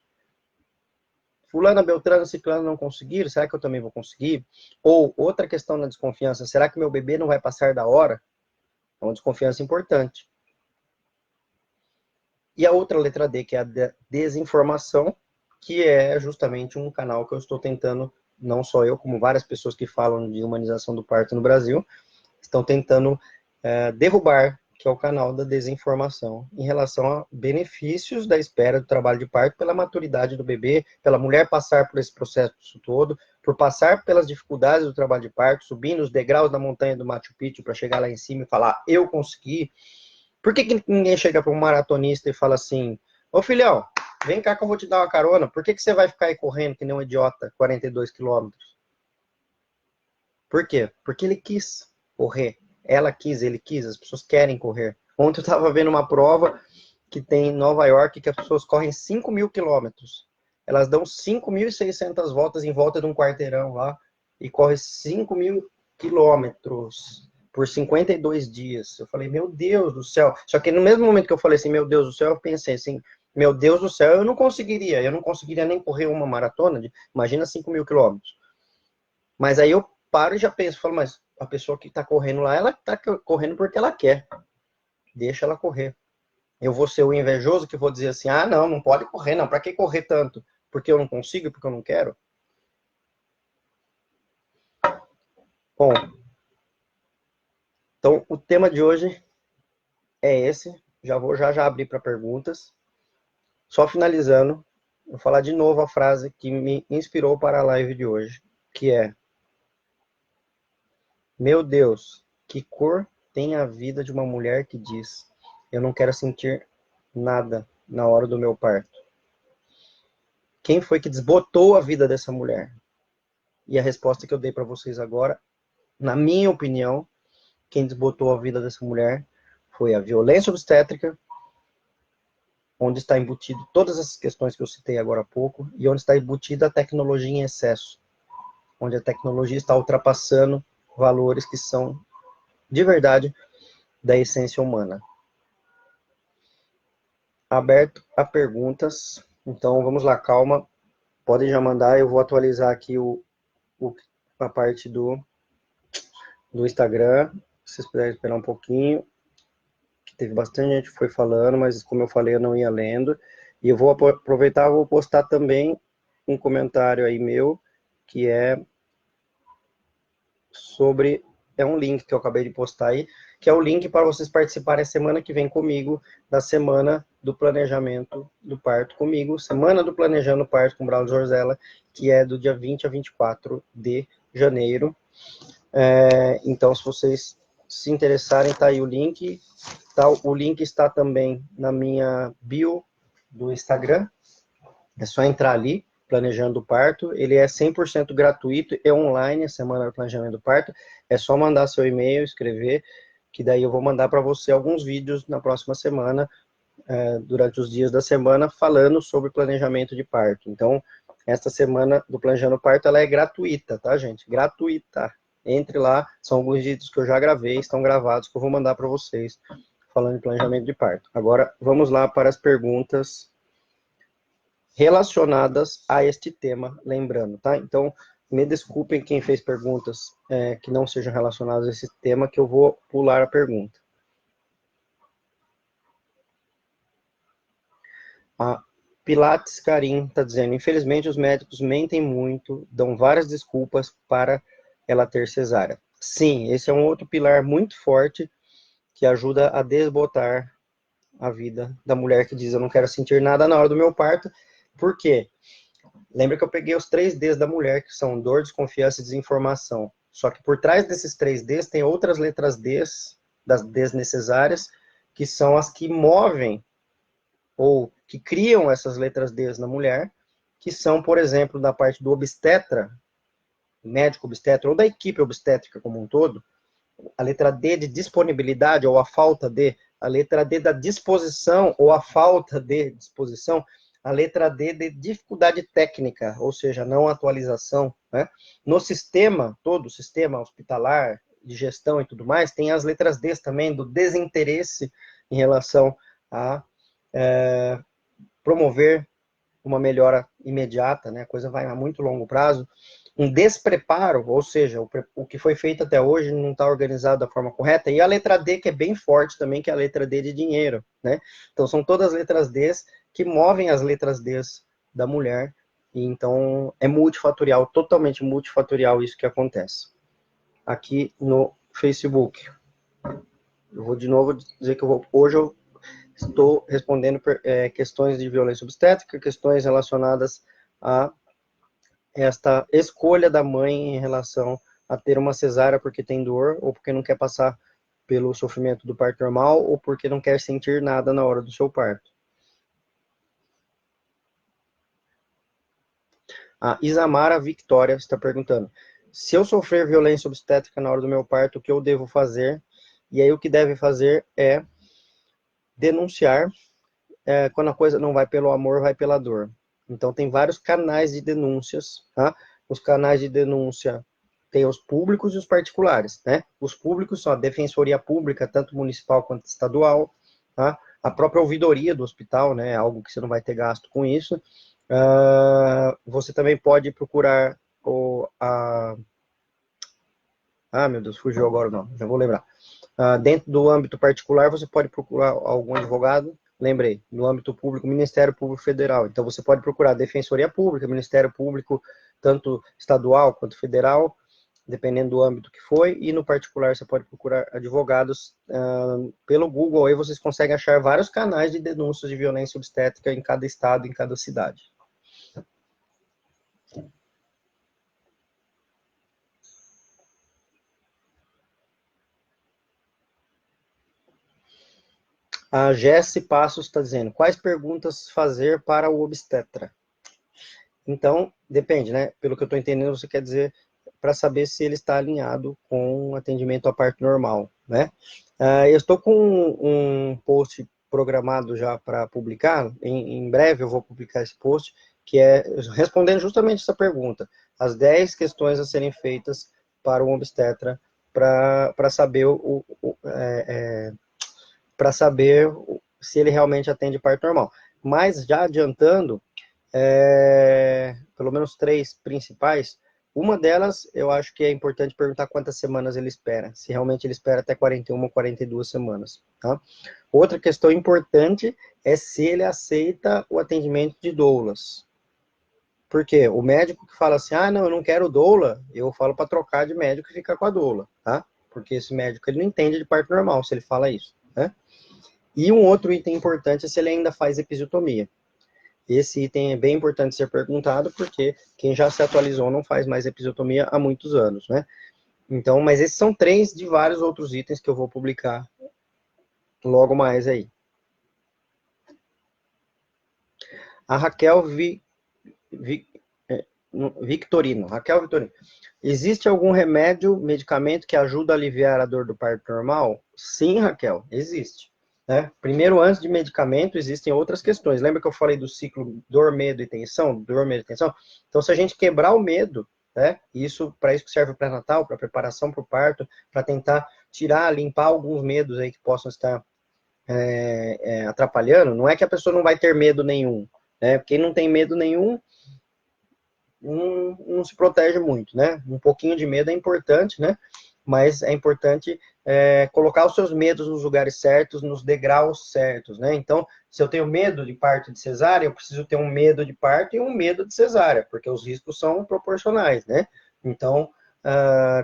Fulana, Beltrano, Ciclano não conseguiram, será que eu também vou conseguir? Ou outra questão na desconfiança, será que meu bebê não vai passar da hora? É uma desconfiança importante. E a outra letra D, que é a desinformação, que é justamente um canal que eu estou tentando, não só eu, como várias pessoas que falam de humanização do parto no Brasil, estão tentando derrubar, que é o canal da desinformação, em relação a benefícios da espera do trabalho de parto, pela maturidade do bebê, pela mulher passar por esse processo todo, por passar pelas dificuldades do trabalho de parto, subir nos degraus da montanha do Machu Picchu para chegar lá em cima e falar: eu consegui. Por que ninguém chega para um maratonista e fala assim: ô filhão, vem cá que eu vou te dar uma carona, por que você vai ficar aí correndo que nem um idiota, 42 quilômetros? Por quê? Porque ele quis correr. Ela quis, ele quis, as pessoas querem correr. Ontem eu estava vendo uma prova que tem em Nova York que as pessoas correm 5.000 quilômetros. Elas dão 5.600 voltas em volta de um quarteirão lá e correm 5.000 quilômetros por 52 dias. Eu falei: meu Deus do céu. Só que no mesmo momento que eu falei assim, meu Deus do céu, eu pensei assim: meu Deus do céu, eu não conseguiria. Eu não conseguiria nem correr uma maratona, imagina 5.000 quilômetros. Mas aí eu paro e já penso, falo: mas a pessoa que está correndo lá, ela está correndo porque ela quer. Deixa ela correr. Eu vou ser o invejoso que vou dizer assim: ah, não, não pode correr, não. Para que correr tanto? Porque eu não consigo, porque eu não quero? Bom, então o tema de hoje é esse. Já vou já abrir para perguntas. Só finalizando, vou falar de novo a frase que me inspirou para a live de hoje, que é: meu Deus, que cor tem a vida de uma mulher que diz: eu não quero sentir nada na hora do meu parto? Quem foi que desbotou a vida dessa mulher? E a resposta que eu dei para vocês agora, na minha opinião, quem desbotou a vida dessa mulher foi a violência obstétrica, onde está embutido todas essas questões que eu citei agora há pouco, e onde está embutida a tecnologia em excesso, onde a tecnologia está ultrapassando valores que são, de verdade, da essência humana. Aberto a perguntas, então vamos lá, calma, podem já mandar, eu vou atualizar aqui a parte do Instagram, se vocês puderem esperar um pouquinho. Teve bastante gente que foi falando, mas como eu falei, eu não ia lendo. E eu vou aproveitar, vou postar também um comentário aí meu, que é sobre, é um link que eu acabei de postar aí, que é o link para vocês participarem a semana que vem comigo, da semana do planejamento do parto comigo, semana do Planejando o Parto com Braulio Zorzella, que é do dia 20 a 24 de janeiro. Então, se vocês se interessarem, tá aí o link. Tá, o link está também na minha bio do Instagram. É só entrar ali, Planejando o Parto. Ele é 100% gratuito e online, a semana do Planejamento do Parto. É só mandar seu e-mail, escrever, que daí eu vou mandar para você alguns vídeos na próxima semana, durante os dias da semana, falando sobre planejamento de parto. Então, esta semana do Planejando o Parto, ela é gratuita, tá, gente? Gratuita. Entre lá, são alguns vídeos que eu já gravei, estão gravados, que eu vou mandar para vocês, falando de planejamento de parto. Agora, vamos lá para as perguntas relacionadas a este tema, lembrando, tá? Então, me desculpem quem fez perguntas que não sejam relacionadas a esse tema, que eu vou pular a pergunta. A Pilates Karim está dizendo: infelizmente os médicos mentem muito, dão várias desculpas para ela ter cesárea. Sim, esse é um outro pilar muito forte que ajuda a desbotar a vida da mulher que diz: eu não quero sentir nada na hora do meu parto. Por quê? Lembra que eu peguei os 3 Ds da mulher, que são dor, desconfiança e desinformação. Só que por trás desses 3 Ds tem outras letras Ds, das Ds necessárias, que são as que movem ou que criam essas letras Ds na mulher, que são, por exemplo, da parte do obstetra, médico obstetra, ou da equipe obstétrica como um todo, a letra D de disponibilidade ou a falta de, a letra D da disposição ou a falta de disposição, A letra D de dificuldade técnica, ou seja, não atualização, né? No sistema, todo o sistema hospitalar, de gestão e tudo mais, tem as letras D também, do desinteresse em relação a promover uma melhora imediata, né? A coisa vai a muito longo prazo. Um despreparo, ou seja, o que foi feito até hoje não está organizado da forma correta. E a letra D, que é bem forte também, que é a letra D de dinheiro, né? Então, são todas as letras D que movem as letras D da mulher. E, então, é multifatorial, totalmente multifatorial isso que acontece. Aqui no Facebook. Eu vou de novo dizer que hoje eu estou respondendo questões de violência obstétrica, questões relacionadas a esta escolha da mãe em relação a ter uma cesárea porque tem dor, ou porque não quer passar pelo sofrimento do parto normal, ou porque não quer sentir nada na hora do seu parto. A Isamara Victoria está perguntando: se eu sofrer violência obstétrica na hora do meu parto, o que eu devo fazer? E aí o que deve fazer é denunciar. Quando a coisa não vai pelo amor, vai pela dor. Então, tem vários canais de denúncias, tá? Os canais de denúncia tem os públicos e os particulares, né? Os públicos são a Defensoria Pública, tanto municipal quanto estadual, tá? A própria ouvidoria do hospital, né? Algo que você não vai ter gasto com isso. Você também pode procurar meu Deus, fugiu agora não, já vou lembrar. Dentro do âmbito particular, você pode procurar algum advogado. Lembrei, no âmbito público, Ministério Público Federal. Então, você pode procurar Defensoria Pública, Ministério Público, tanto estadual quanto federal, dependendo do âmbito que foi. E no particular, você pode procurar advogados pelo Google. Aí vocês conseguem achar vários canais de denúncias de violência obstétrica em cada estado, em cada cidade. A Jesse Passos está dizendo: quais perguntas fazer para o obstetra? Então, depende, né? Pelo que eu estou entendendo, você quer dizer para saber se ele está alinhado com o atendimento à parto normal, né? Eu estou com um post programado já para publicar, em breve eu vou publicar esse post, que é respondendo justamente essa pergunta: as 10 questões a serem feitas para um obstetra para saber para saber se ele realmente atende parto normal. Mas já adiantando, pelo menos 3 principais. Uma delas, eu acho que é importante perguntar quantas semanas ele espera, se realmente ele espera até 41 ou 42 semanas. Tá? Outra questão importante é se ele aceita o atendimento de doulas. Por quê? O médico que fala assim, não, eu não quero doula, eu falo para trocar de médico e ficar com a doula, tá? Porque esse médico ele não entende de parto normal se ele fala isso, né? E um outro item importante é se ele ainda faz episiotomia. Esse item é bem importante ser perguntado, porque quem já se atualizou não faz mais episiotomia há muitos anos, né? Então, mas esses são 3 de vários outros itens que eu vou publicar logo mais aí. A Raquel Victorino. Raquel Victorino. Existe algum remédio, medicamento que ajuda a aliviar a dor do parto normal? Sim, Raquel, existe. Né? Primeiro, antes de medicamento, existem outras questões. Lembra que eu falei do ciclo dor, medo e tensão? Dor, medo e tensão? Então, se a gente quebrar o medo, né? Para isso que serve o pré-natal, para preparação para o parto, para tentar tirar, limpar alguns medos aí que possam estar atrapalhando. Não é que a pessoa não vai ter medo nenhum, né? Quem não tem medo nenhum não se protege muito, né? Um pouquinho de medo é importante, né? Mas é importante colocar os seus medos nos lugares certos, nos degraus certos, né? Então, se eu tenho medo de parto de cesárea, eu preciso ter um medo de parto e um medo de cesárea, porque os riscos são proporcionais, né? Então,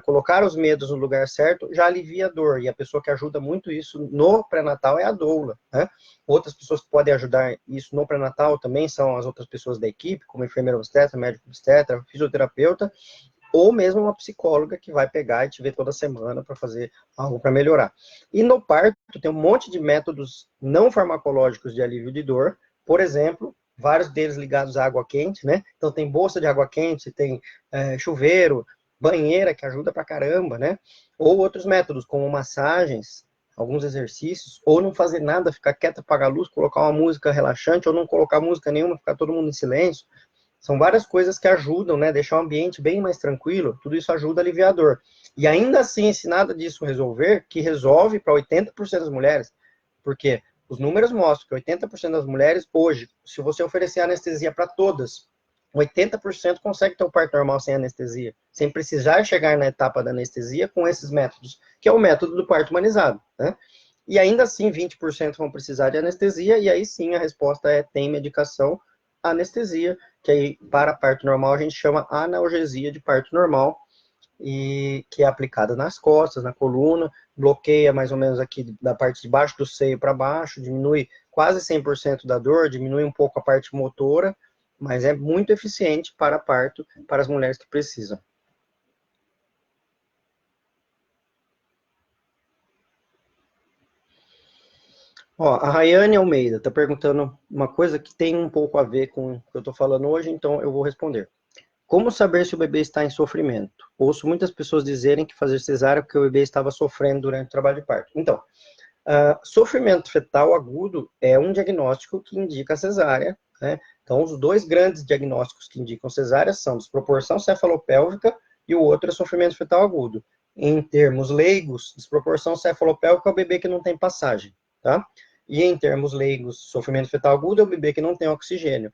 colocar os medos no lugar certo já alivia a dor, e a pessoa que ajuda muito isso no pré-natal é a doula, né? Outras pessoas que podem ajudar isso no pré-natal também são as outras pessoas da equipe, como enfermeira obstetra, médico obstetra, fisioterapeuta, ou mesmo uma psicóloga que vai pegar e te ver toda semana para fazer algo para melhorar. E no parto tem um monte de métodos não farmacológicos de alívio de dor, por exemplo, vários deles ligados à água quente, né? Então tem bolsa de água quente, tem chuveiro, banheira que ajuda pra caramba, né? Ou outros métodos, como massagens, alguns exercícios, ou não fazer nada, ficar quieta, apagar a luz, colocar uma música relaxante, ou não colocar música nenhuma, ficar todo mundo em silêncio. São várias coisas que ajudam, né? Deixar o ambiente bem mais tranquilo, tudo isso ajuda a aliviar a dor. E ainda assim, se nada disso resolver, que resolve para 80% das mulheres, porque os números mostram que 80% das mulheres, hoje, se você oferecer anestesia para todas, 80% consegue ter o parto normal sem anestesia, sem precisar chegar na etapa da anestesia com esses métodos, que é o método do parto humanizado, né? E ainda assim, 20% vão precisar de anestesia, e aí sim a resposta é: tem medicação, anestesia, que aí para parto normal a gente chama analgesia de parto normal, e que é aplicada nas costas, na coluna, bloqueia mais ou menos aqui da parte de baixo do seio para baixo, diminui quase 100% da dor, diminui um pouco a parte motora, mas é muito eficiente para parto, para as mulheres que precisam. Ó, a Rayane Almeida está perguntando uma coisa que tem um pouco a ver com o que eu estou falando hoje, então eu vou responder. Como saber se o bebê está em sofrimento? Ouço muitas pessoas dizerem que fazer cesárea porque o bebê estava sofrendo durante o trabalho de parto. Então, sofrimento fetal agudo é um diagnóstico que indica cesárea, né? Então, os dois grandes diagnósticos que indicam cesárea são desproporção cefalopélvica e o outro é sofrimento fetal agudo. Em termos leigos, desproporção cefalopélvica é o bebê que não tem passagem, tá? E em termos leigos, sofrimento fetal agudo é o bebê que não tem oxigênio.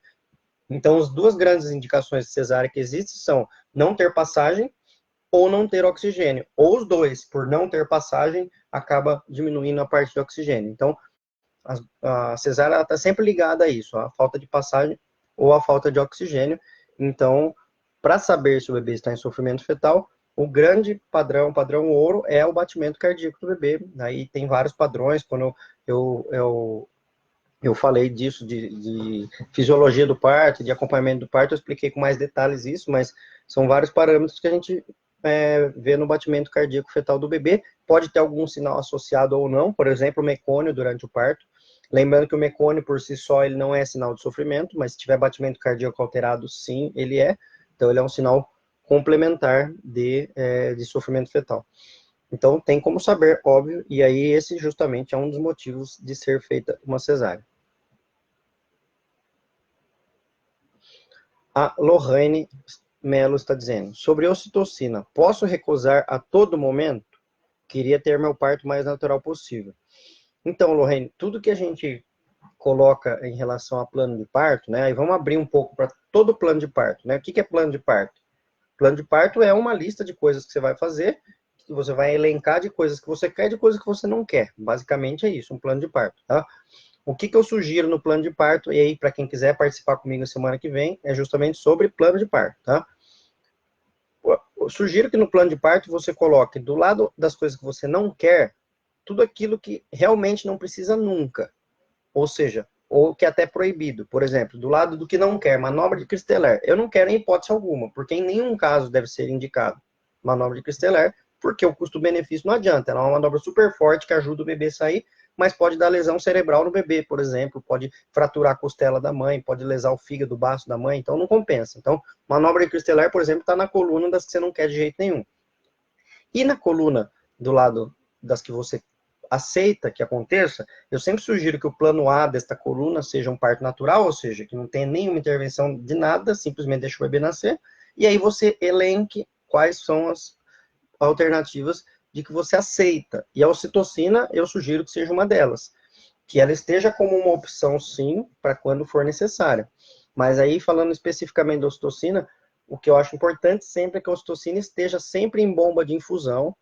Então, as duas grandes indicações de cesárea que existem são não ter passagem ou não ter oxigênio. Ou os dois, por não ter passagem, acaba diminuindo a parte de oxigênio. Então, a cesárea está sempre ligada a isso, a falta de passagem ou a falta de oxigênio. Então, para saber se o bebê está em sofrimento fetal, o grande padrão, padrão ouro, é o batimento cardíaco do bebê. Aí tem vários padrões, quando eu falei disso, de fisiologia do parto, de acompanhamento do parto, eu expliquei com mais detalhes isso, mas são vários parâmetros que a gente vê no batimento cardíaco fetal do bebê. Pode ter algum sinal associado ou não, por exemplo, o mecônio durante o parto. Lembrando que o mecônio por si só ele não é sinal de sofrimento, mas se tiver batimento cardíaco alterado, sim, ele é. Então, ele é um sinal complementar de sofrimento fetal. Então, tem como saber, óbvio, e aí esse justamente é um dos motivos de ser feita uma cesárea. A Lohane Melo está dizendo, sobre ocitocina, posso recusar a todo momento? Queria ter meu parto mais natural possível. Então, Lohane, tudo que a gente coloca em relação a plano de parto, né? Aí vamos abrir um pouco para todo plano de parto, né? O que é plano de parto? Plano de parto é uma lista de coisas que você vai fazer, que você vai elencar de coisas que você quer e de coisas que você não quer. Basicamente é isso, um plano de parto, tá? O que eu sugiro no plano de parto, e aí para quem quiser participar comigo na semana que vem, é justamente sobre plano de parto, tá? Eu sugiro que no plano de parto você coloque do lado das coisas que você não quer, tudo aquilo que realmente não precisa nunca. Ou seja, ou que é até proibido. Por exemplo, do lado do que não quer, manobra de Christeler. Eu não quero em hipótese alguma, porque em nenhum caso deve ser indicado manobra de Christeler, porque o custo-benefício não adianta. Ela é uma manobra super forte que ajuda o bebê a sair, mas pode dar lesão cerebral no bebê, por exemplo, pode fraturar a costela da mãe, pode lesar o fígado, o baço da mãe, então não compensa. Então, manobra de Christeler, por exemplo, está na coluna das que você não quer de jeito nenhum. E na coluna do lado das que você aceita que aconteça, eu sempre sugiro que o plano A desta coluna seja um parto natural, ou seja, que não tenha nenhuma intervenção de nada, simplesmente deixa o bebê nascer, e aí você elenque quais são as alternativas de que você aceita. E a ocitocina, eu sugiro que seja uma delas, que ela esteja como uma opção, sim, para quando for necessária. Mas aí, falando especificamente da ocitocina, o que eu acho importante sempre é que a ocitocina esteja sempre em bomba de infusão,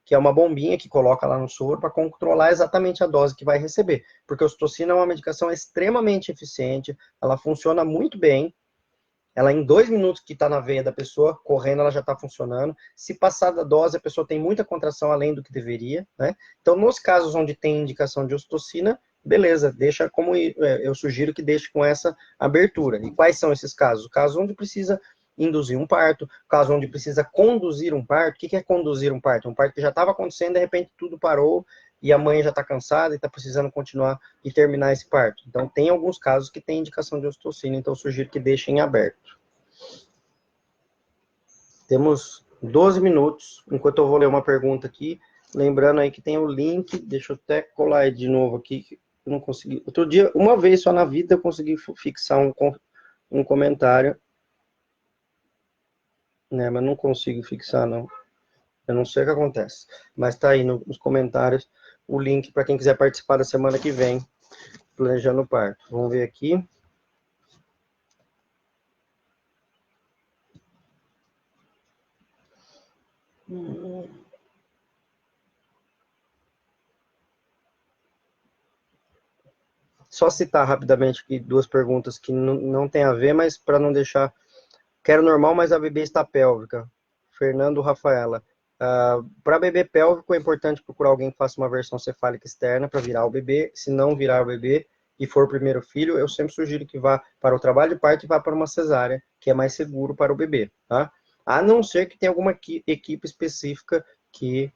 que é uma bombinha que coloca lá no soro para controlar exatamente a dose que vai receber. Porque a ocitocina é uma medicação extremamente eficiente, ela funciona muito bem, ela em 2 minutos que está na veia da pessoa, correndo, ela já está funcionando. Se passar da dose, a pessoa tem muita contração além do que deveria, né? Então, nos casos onde tem indicação de ocitocina, beleza, deixa como eu sugiro que deixe com essa abertura. E quais são esses casos? O caso onde precisa induzir um parto, caso onde precisa conduzir um parto. O que é conduzir um parto? Um parto que já estava acontecendo, de repente tudo parou e a mãe já está cansada e está precisando continuar e terminar esse parto. Então, tem alguns casos que tem indicação de ocitocina, então eu sugiro que deixem aberto. Temos 12 minutos, enquanto eu vou ler uma pergunta aqui. Lembrando aí que tem o link, deixa eu até colar aí de novo aqui, que eu não consegui. Outro dia, uma vez só na vida, eu consegui fixar um comentário, né? Mas não consigo fixar, não. Eu não sei o que acontece. Mas tá aí nos comentários o link para quem quiser participar da semana que vem, planejando o parto. Vamos ver aqui. Só citar rapidamente aqui duas perguntas que não tem a ver, mas para não deixar. Quero normal, mas a bebê está pélvica. Fernando Rafaela. Para bebê pélvico, é importante procurar alguém que faça uma versão cefálica externa para virar o bebê. Se não virar o bebê e for o primeiro filho, eu sempre sugiro que vá para o trabalho de parto e vá para uma cesárea, que é mais seguro para o bebê. Tá? A não ser que tenha alguma equipe específica que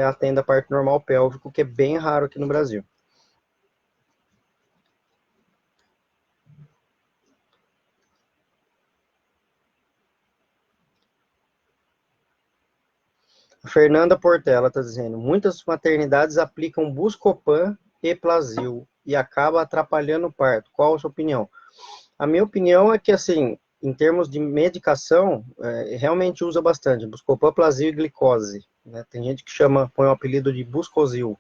atenda parto normal pélvico, que é bem raro aqui no Brasil. Fernanda Portela está dizendo, muitas maternidades aplicam Buscopan e Plasil e acaba atrapalhando o parto. Qual a sua opinião? A minha opinião é que, assim, em termos de medicação, realmente usa bastante. Buscopan, Plasil e glicose. Né? Tem gente que põe o apelido de Buscosil.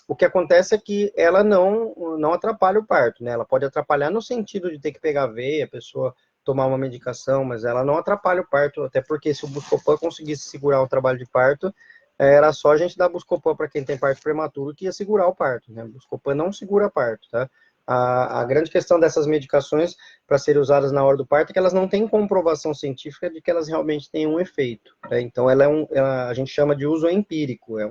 O que acontece é que ela não atrapalha o parto, né? Ela pode atrapalhar no sentido de ter que pegar veia, a pessoa tomar uma medicação, mas ela não atrapalha o parto, até porque se o Buscopan conseguisse segurar o trabalho de parto, era só a gente dar Buscopan para quem tem parto prematuro que ia segurar o parto, né? O Buscopan não segura parto, tá? A grande questão dessas medicações para serem usadas na hora do parto é que elas não têm comprovação científica de que elas realmente têm um efeito, né? Então a gente chama de uso empírico, a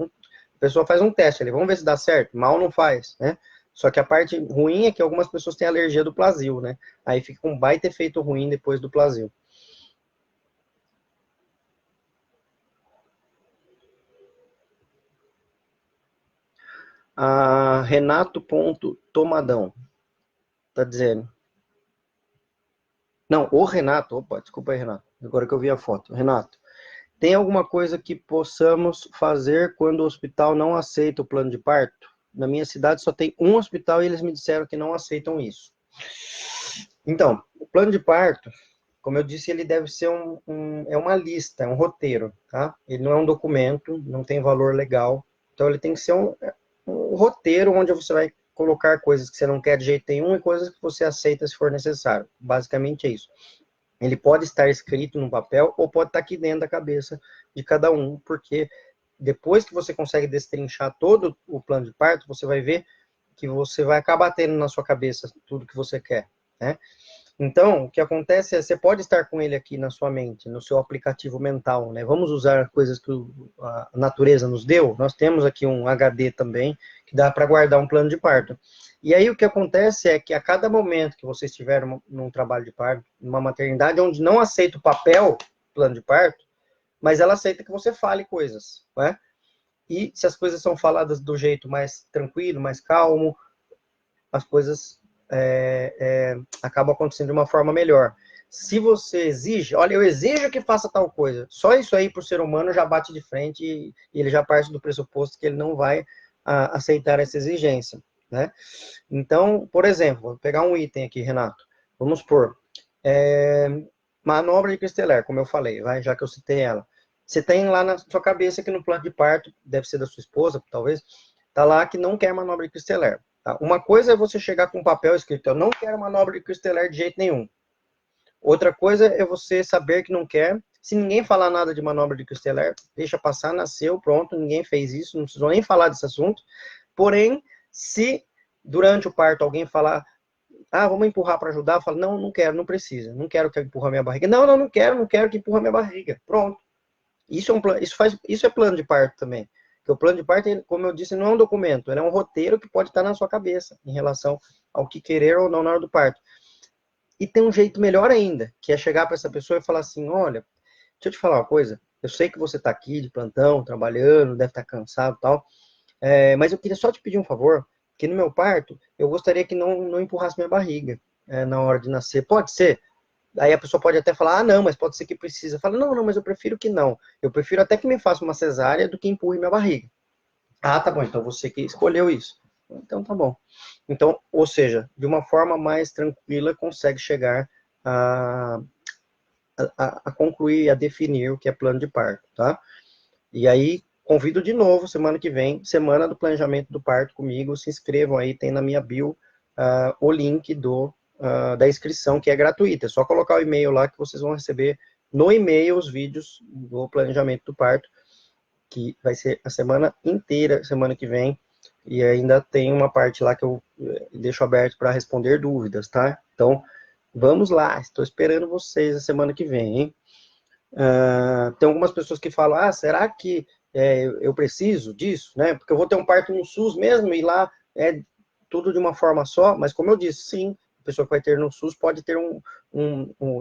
pessoa faz um teste ali, vamos ver se dá certo. Mal não faz, né? Só que a parte ruim é que algumas pessoas têm alergia do Plasil, né? Aí fica um baita efeito ruim depois do Plasil. A Renato.tomadão tá dizendo. Não, o Renato, opa, desculpa aí, Renato. Agora que eu vi a foto. Renato, tem alguma coisa que possamos fazer quando o hospital não aceita o plano de parto? Na minha cidade só tem um hospital e eles me disseram que não aceitam isso. Então, o plano de parto, como eu disse, ele deve ser é uma lista, é um roteiro, tá? Ele não é um documento, não tem valor legal. Então, ele tem que ser um roteiro onde você vai colocar coisas que você não quer de jeito nenhum e coisas que você aceita se for necessário. Basicamente é isso. Ele pode estar escrito num papel ou pode estar aqui dentro da cabeça de cada um, porque depois que você consegue destrinchar todo o plano de parto, você vai ver que você vai acabar tendo na sua cabeça tudo que você quer, né? Então, o que acontece é, você pode estar com ele aqui na sua mente, no seu aplicativo mental, né? Vamos usar coisas que a natureza nos deu. Nós temos aqui um HD também, que dá para guardar um plano de parto. E aí o que acontece é que a cada momento que você estiver num trabalho de parto, numa maternidade onde não aceita o papel plano de parto, mas ela aceita que você fale coisas, né? E se as coisas são faladas do jeito mais tranquilo, mais calmo, as coisas acabam acontecendo de uma forma melhor. Se você exige, olha, eu exijo que faça tal coisa, só isso aí para o ser humano já bate de frente e ele já parte do pressuposto que ele não vai aceitar essa exigência, né? Então, por exemplo, vou pegar um item aqui, Renato. Vamos supor, manobra de Christeler, como eu falei, já que eu citei ela. Você tem lá na sua cabeça que no plano de parto, deve ser da sua esposa, talvez, tá lá que não quer manobra de Christeler. Tá? Uma coisa é você chegar com um papel escrito, eu não quero manobra de Christeler de jeito nenhum. Outra coisa é você saber que não quer. Se ninguém falar nada de manobra de Christeler, deixa passar, nasceu, pronto, ninguém fez isso, não precisou nem falar desse assunto. Porém, se durante o parto alguém falar, vamos empurrar para ajudar, fala, não, não quero, não precisa, não quero que empurre a minha barriga. Não, não, não quero que empurre a minha barriga. Pronto. Isso é isso é plano de parto também. Porque o plano de parto, como eu disse, não é um documento, ele é um roteiro que pode estar na sua cabeça em relação ao que querer ou não na hora do parto. E tem um jeito melhor ainda, que é chegar para essa pessoa e falar assim, olha, deixa eu te falar uma coisa, eu sei que você está aqui de plantão, trabalhando, deve estar cansado e tal, mas eu queria só te pedir um favor, que no meu parto, eu gostaria que não empurrasse minha barriga na hora de nascer. Pode ser? Aí a pessoa pode até falar, ah, não, mas pode ser que precisa. Fala, não, não, mas eu prefiro que não. Eu prefiro até que me faça uma cesárea do que empurre minha barriga. Ah, tá bom, então você que escolheu isso. Então tá bom. Então, ou seja, de uma forma mais tranquila, consegue chegar a, a concluir, a definir o que é plano de parto, tá? E aí, convido de novo, semana que vem, semana do planejamento do parto comigo, se inscrevam aí, tem na minha bio o link da inscrição, que é gratuita, é só colocar o e-mail lá que vocês vão receber no e-mail os vídeos do planejamento do parto, que vai ser a semana inteira, semana que vem, e ainda tem uma parte lá que eu deixo aberto para responder dúvidas, tá? Então, vamos lá, estou esperando vocês a semana que vem, hein? Tem algumas pessoas que falam, ah, será que eu preciso disso, né? Porque eu vou ter um parto no SUS mesmo e lá é tudo de uma forma só, mas como eu disse, sim, a pessoa que vai ter no SUS pode ter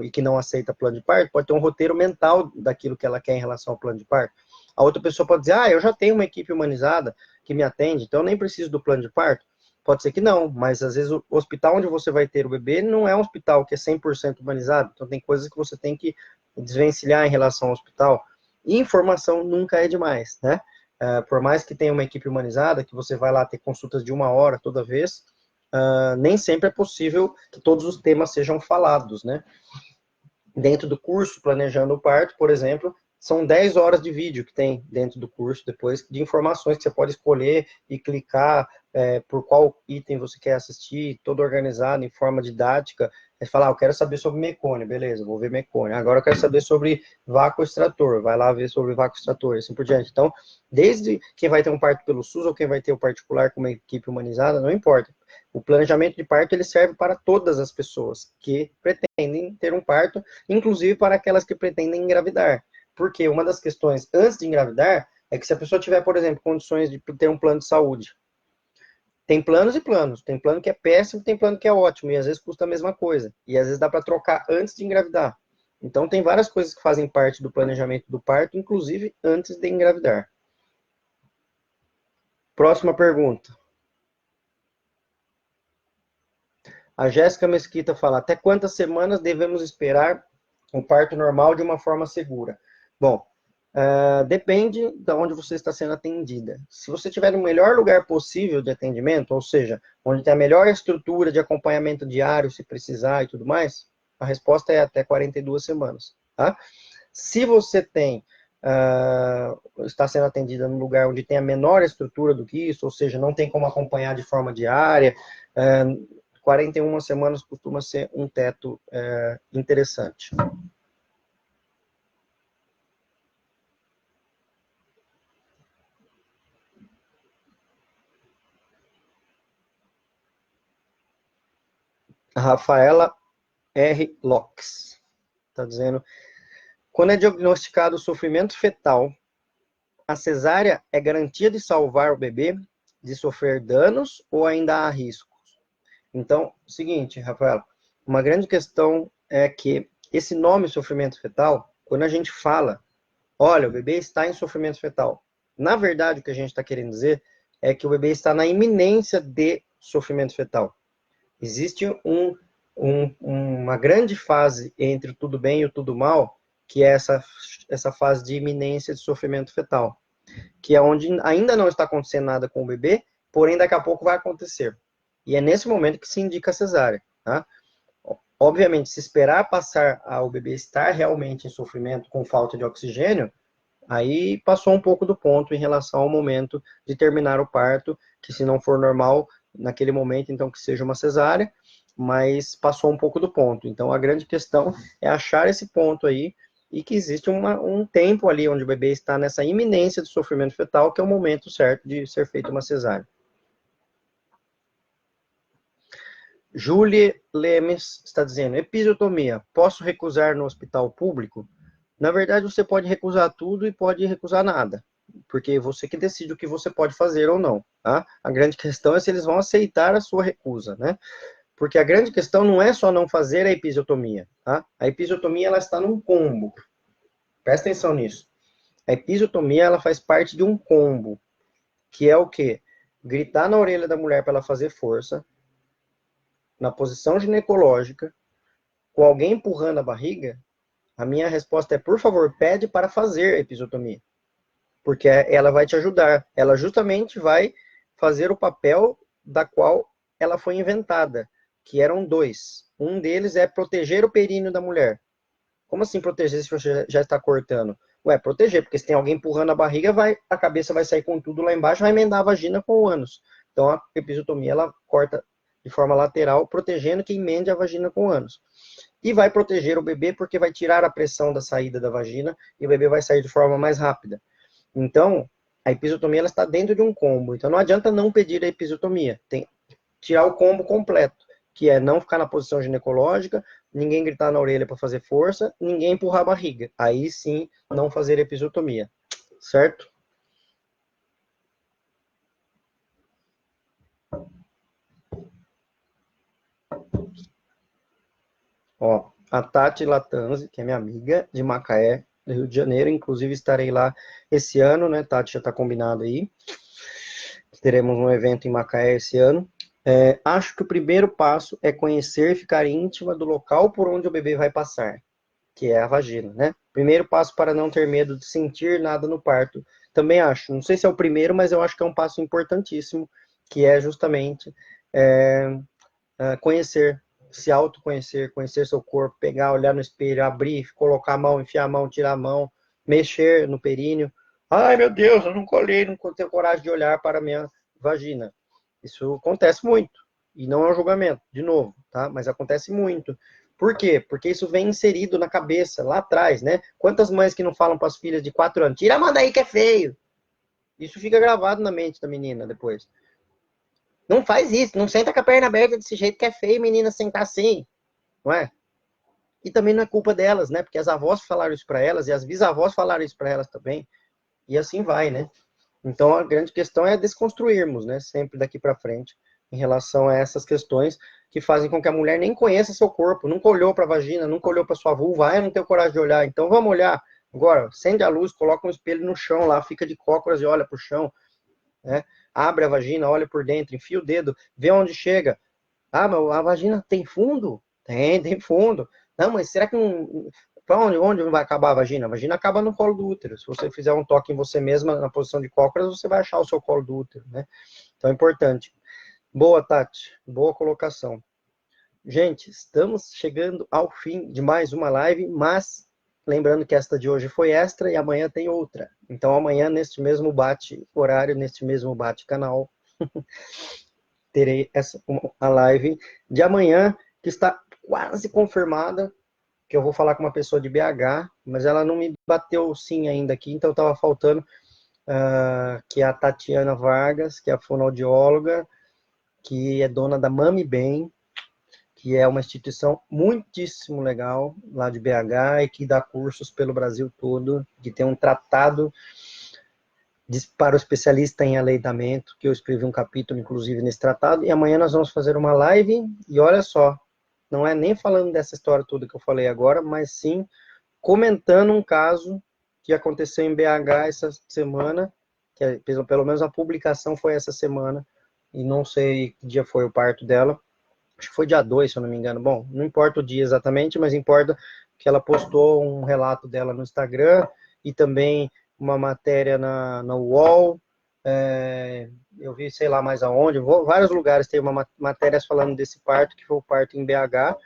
e que não aceita plano de parto, pode ter um roteiro mental daquilo que ela quer em relação ao plano de parto. A outra pessoa pode dizer, ah, eu já tenho uma equipe humanizada que me atende, então eu nem preciso do plano de parto. Pode ser que não, mas às vezes o hospital onde você vai ter o bebê não é um hospital que é 100% humanizado, então tem coisas que você tem que desvencilhar em relação ao hospital. E informação nunca é demais, né? Por mais que tenha uma equipe humanizada, que você vai lá ter consultas de 1 hora toda vez, nem sempre é possível que todos os temas sejam falados, né? Dentro do curso Planejando o Parto, por exemplo, são 10 horas de vídeo que tem dentro do curso, depois, de informações que você pode escolher e clicar por qual item você quer assistir, todo organizado, em forma didática. É falar, eu quero saber sobre mecônio, beleza, vou ver mecônio. Agora eu quero saber sobre vácuo extrator, vai lá ver sobre vácuo extrator, assim por diante. Então, desde quem vai ter um parto pelo SUS ou quem vai ter o particular com uma equipe humanizada, não importa. O planejamento de parto, ele serve para todas as pessoas que pretendem ter um parto, inclusive para aquelas que pretendem engravidar. Porque uma das questões antes de engravidar é que se a pessoa tiver, por exemplo, condições de ter um plano de saúde, tem planos e planos. Tem plano que é péssimo, tem plano que é ótimo, e às vezes custa a mesma coisa. E às vezes dá para trocar antes de engravidar. Então tem várias coisas que fazem parte do planejamento do parto, inclusive antes de engravidar. Próxima pergunta. A Jéssica Mesquita fala, até quantas semanas devemos esperar um parto normal de uma forma segura? Bom, depende de onde você está sendo atendida. Se você estiver no melhor lugar possível de atendimento, ou seja, onde tem a melhor estrutura de acompanhamento diário, se precisar e tudo mais, a resposta é até 42 semanas. Tá? Se você está sendo atendida num lugar onde tem a menor estrutura do que isso, ou seja, não tem como acompanhar de forma diária, 41 semanas costuma ser um teto interessante. A Rafaela R. Locks está dizendo, quando é diagnosticado o sofrimento fetal, a cesárea é garantia de salvar o bebê de sofrer danos ou ainda há riscos? Então, seguinte, Rafaela, uma grande questão é que esse nome sofrimento fetal, quando a gente fala, olha, o bebê está em sofrimento fetal, na verdade o que a gente está querendo dizer é que o bebê está na iminência de sofrimento fetal. Existe uma grande fase entre o tudo bem e o tudo mal, que é essa fase de iminência de sofrimento fetal, que é onde ainda não está acontecendo nada com o bebê, porém daqui a pouco vai acontecer. E é nesse momento que se indica a cesárea. Tá? Obviamente, se esperar passar ao bebê estar realmente em sofrimento com falta de oxigênio, aí passou um pouco do ponto em relação ao momento de terminar o parto, que se não for normal, naquele momento, então que seja uma cesárea, mas passou um pouco do ponto. Então a grande questão é achar esse ponto aí e que existe um tempo ali onde o bebê está nessa iminência de sofrimento fetal, que é o momento certo de ser feita uma cesárea. Julie Lemes está dizendo, episiotomia, posso recusar no hospital público? Na verdade, você pode recusar tudo e pode recusar nada, porque você que decide o que você pode fazer ou não, tá? A grande questão é se eles vão aceitar a sua recusa, né? Porque a grande questão não é só não fazer a episiotomia, tá? A episiotomia, ela está num combo. Presta atenção nisso. A episiotomia, ela faz parte de um combo, que é o quê? Gritar na orelha da mulher para ela fazer força, na posição ginecológica, com alguém empurrando a barriga, a minha resposta é, por favor, pede para fazer a episiotomia. Porque ela vai te ajudar. Ela justamente vai fazer o papel da qual ela foi inventada, que eram dois. Um deles é proteger o períneo da mulher. Como assim proteger se você já está cortando? Ué, proteger, porque se tem alguém empurrando a barriga, a cabeça vai sair com tudo lá embaixo, vai emendar a vagina com o ânus. Então a episiotomia, ela corta de forma lateral, protegendo que emende a vagina com o ânus. E vai proteger o bebê, porque vai tirar a pressão da saída da vagina, e o bebê vai sair de forma mais rápida. Então, a episiotomia, ela está dentro de um combo. Então não adianta não pedir a episiotomia. Tem que tirar o combo completo, que é não ficar na posição ginecológica, ninguém gritar na orelha para fazer força, ninguém empurrar a barriga. Aí sim, não fazer episiotomia. Certo? Ó, a Tati Latanzi, que é minha amiga de Macaé, do Rio de Janeiro, inclusive estarei lá esse ano, né? Tati já está combinado aí. Teremos um evento em Macaé esse ano. Acho que o primeiro passo é conhecer e ficar íntima do local por onde o bebê vai passar, que é a vagina, né? Primeiro passo para não ter medo de sentir nada no parto. Também acho, não sei se é o primeiro, mas eu acho que é um passo importantíssimo, que é justamente é, conhecer, se autoconhecer, conhecer seu corpo, pegar, olhar no espelho, abrir, colocar a mão, enfiar a mão, tirar a mão, mexer no períneo. Ai, meu Deus, eu não colhei, não tenho coragem de olhar para a minha vagina. Isso acontece muito. E não é um julgamento, de novo, tá? Mas acontece muito. Por quê? Porque isso vem inserido na cabeça, lá atrás, né? Quantas mães que não falam para as filhas de 4 anos, tira a mão daí que é feio. Isso fica gravado na mente da menina depois. Não faz isso, não senta com a perna aberta desse jeito que é feio, menina, sentar assim, não é? E também não é culpa delas, né? Porque as avós falaram isso para elas e as bisavós falaram isso para elas também. E assim vai, né? Então a grande questão é desconstruirmos, né? Sempre daqui para frente, em relação a essas questões que fazem com que a mulher nem conheça seu corpo, nunca olhou para a vagina, nunca olhou para sua vulva, eu não tenho coragem de olhar. Então vamos olhar. Agora, acende a luz, coloca um espelho no chão lá, fica de cócoras e olha para o chão, né? Abre a vagina, olha por dentro, enfia o dedo, vê onde chega. Ah, mas a vagina tem fundo? Tem fundo. Não, mas será que não. Para onde vai acabar a vagina? A vagina acaba no colo do útero. Se você fizer um toque em você mesma na posição de cócoras, você vai achar o seu colo do útero, né? Então é importante. Boa, Tati. Boa colocação. Gente, estamos chegando ao fim de mais uma live, mas lembrando que esta de hoje foi extra e amanhã tem outra. Então amanhã, neste mesmo bate-horário, neste mesmo bate-canal, terei a live de amanhã, que está quase confirmada, que eu vou falar com uma pessoa de BH, mas ela não me bateu sim ainda aqui, então estava faltando, que é a Tatiana Vargas, que é a fonoaudióloga, que é dona da Mami Bem, que é uma instituição muitíssimo legal lá de BH e que dá cursos pelo Brasil todo, que tem um tratado para o especialista em aleitamento, que eu escrevi um capítulo, inclusive, nesse tratado, e amanhã nós vamos fazer uma live, e olha só, não é nem falando dessa história toda que eu falei agora, mas sim comentando um caso que aconteceu em BH essa semana, que pelo menos a publicação foi essa semana, e não sei que dia foi o parto dela, acho que foi dia 2, se eu não me engano. Bom, não importa o dia exatamente, mas importa que ela postou um relato dela no Instagram e também uma matéria na UOL. Eu vi, sei lá mais aonde, vários lugares tem matérias falando desse parto, que foi o parto em BH.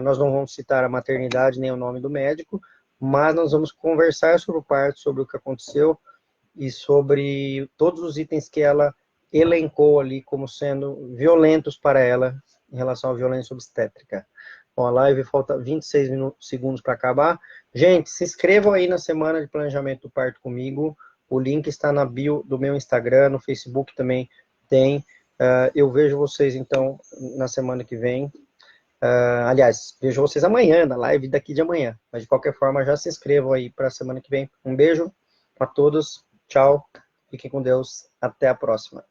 Nós não vamos citar a maternidade nem o nome do médico, mas nós vamos conversar sobre o parto, sobre o que aconteceu e sobre todos os itens que ela elencou ali como sendo violentos para ela em relação à violência obstétrica. Bom, a live falta 26 segundos para acabar. Gente, se inscrevam aí na semana de planejamento do parto comigo. O link está na bio do meu Instagram, no Facebook também tem. Eu vejo vocês, então, na semana que vem. Aliás, vejo vocês amanhã, na live daqui de amanhã. Mas, de qualquer forma, já se inscrevam aí para a semana que vem. Um beijo a todos. Tchau. Fiquem com Deus. Até a próxima.